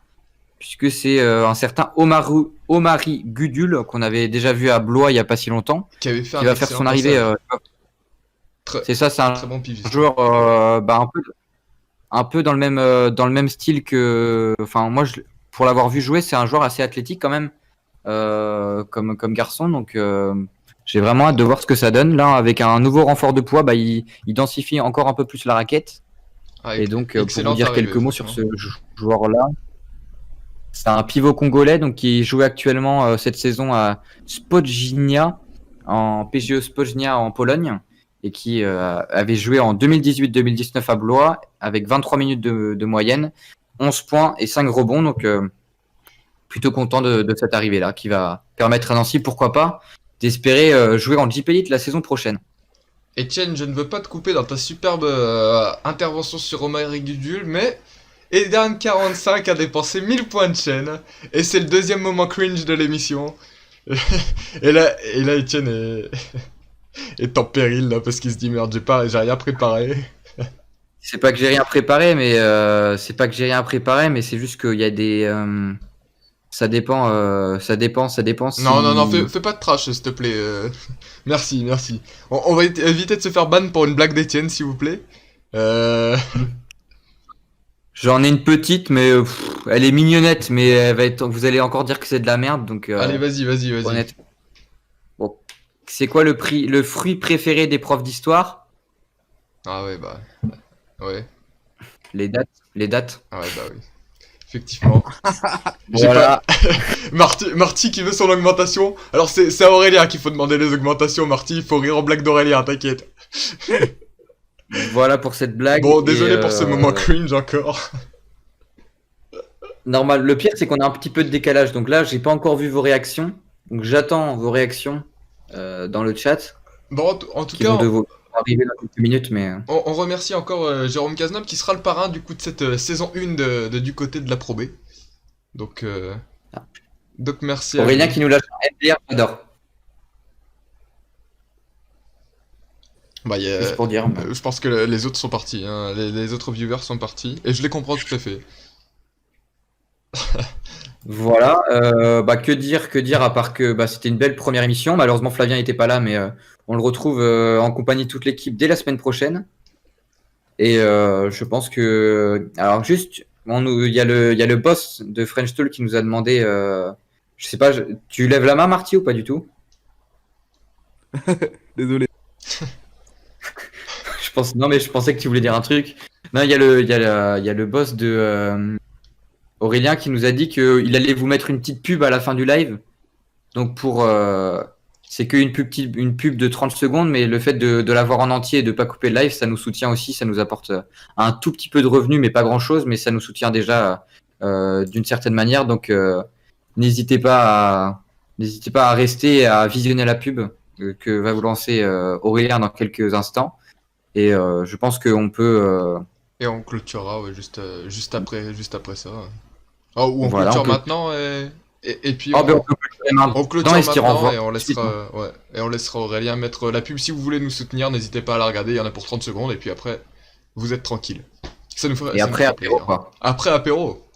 puisque c'est un certain Omari Gudul qu'on avait déjà vu à Blois il y a pas si longtemps, Qui avait fait qui un va faire excellent son arrivée. passage. Très, C'est ça, c'est un très bon pivot. joueur un peu dans le même style que. Enfin, moi, pour l'avoir vu jouer, c'est un joueur assez athlétique quand même, comme garçon. Donc, j'ai vraiment hâte de voir ce que ça donne. Là, avec un nouveau renfort de poids, il densifie encore un peu plus la raquette. Ah, Et donc, pour vous excellente dire arrivée, quelques mots sur ce franchement. joueur-là, c'est un pivot congolais donc qui joue actuellement cette saison à Spodźnia, en PGE Spodźnia en Pologne, et qui avait joué en 2018-2019 à Blois avec 23 minutes de moyenne, 11 points et 5 rebonds. Donc, plutôt content de cette arrivée-là qui va permettre à Nancy, pourquoi pas, d'espérer jouer en JP Elite la saison prochaine. Etienne, je ne veux pas te couper dans ta superbe intervention sur Omar Gudul, mais Edan45 a dépensé 1000 points de chaîne, et c'est le deuxième moment cringe de l'émission. Et là Etienne est en péril là, parce qu'il se dit merde, j'ai rien préparé. C'est pas que j'ai rien préparé, mais c'est juste qu'il y a des. Ça dépend. Si... Non, fais pas de trash, s'il te plaît. Merci. On va éviter de se faire ban pour une blague d'Etienne, s'il vous plaît. J'en ai une petite, mais elle est mignonnette, mais elle va être. Vous allez encore dire que c'est de la merde, donc. Allez, vas-y. Honnêtement. Bon. C'est quoi le fruit préféré des profs d'histoire? Ah ouais, bah. Ouais. Les dates. Ah ouais, bah oui. Effectivement. Voilà. Marty qui veut son augmentation. Alors c'est à Aurélien qu'il faut demander les augmentations, Marty. Il faut rire en blague d'Aurélien, t'inquiète. Voilà pour cette blague. Bon, désolé pour ce moment cringe encore. Normal. Le pire, c'est qu'on a un petit peu de décalage. Donc là, j'ai pas encore vu vos réactions. Donc j'attends vos réactions dans le chat. Bon, en tout Qui cas, vont arriver dans quelques minutes, mais. on remercie encore Jérôme Cazeneuve qui sera le parrain du coup de cette saison 1 du côté de la Pro B. Donc merci à Aurélien lui. qui nous lâche un MDR, j'adore. Bah, Juste pour dire. je pense que les autres sont partis, hein. Les autres viewers sont partis, et je les comprends tout à fait. Voilà. Que dire à part que c'était une belle première émission. Malheureusement, Flavien n'était pas là, mais on le retrouve en compagnie de toute l'équipe dès la semaine prochaine. Et je pense que. Alors, juste, il y a le boss de French Talk qui nous a demandé. Je sais pas, tu lèves la main, Marty, ou pas du tout? Désolé. Non, mais je pensais que tu voulais dire un truc. Non, il y a le boss de Aurélien qui nous a dit qu'il allait vous mettre une petite pub à la fin du live. Donc c'est qu'une pub de 30 secondes, mais le fait de l'avoir en entier et de pas couper le live, ça nous soutient aussi, ça nous apporte un tout petit peu de revenus, mais pas grand chose, mais ça nous soutient déjà d'une certaine manière. Donc n'hésitez pas à rester et à visionner la pub que va vous lancer Aurélien dans quelques instants. Et je pense qu'on peut. Et on clôturera juste après ça. Oh, ou on Voilà, clôture on peut- maintenant et puis on peut clôturer maintenant. on clôture Non, et se dire au maintenant revoir et on tout de suite. laissera Aurélien mettre la pub. Si vous voulez nous soutenir, n'hésitez pas à la regarder, il y en a pour 30 secondes et puis après vous êtes tranquille. Ça nous ferait, Et ça nous après, ferait apéro, plaisir. quoi. Après apéro.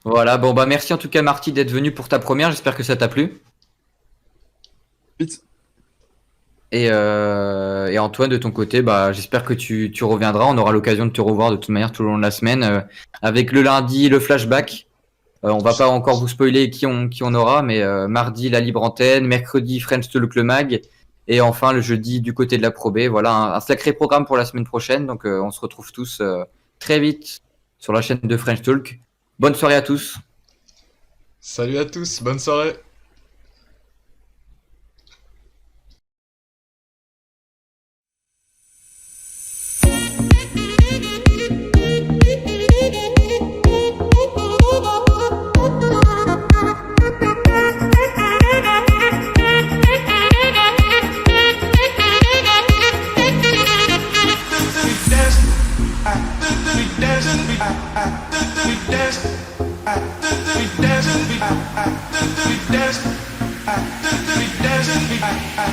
Voilà, bon merci en tout cas Marty d'être venu pour ta première, j'espère que ça t'a plu. Vite. Et Antoine de ton côté, j'espère que tu reviendras, on aura l'occasion de te revoir de toute manière tout au long de la semaine, avec le lundi le flashback. On va pas encore vous spoiler qui on aura, mais mardi la libre antenne, mercredi French Talk le mag, et enfin le jeudi du côté de la Pro B. Voilà un sacré programme pour la semaine prochaine, donc on se retrouve tous très vite sur la chaîne de French Talk. Bonne soirée à tous. Salut à tous, bonne soirée. We dancing,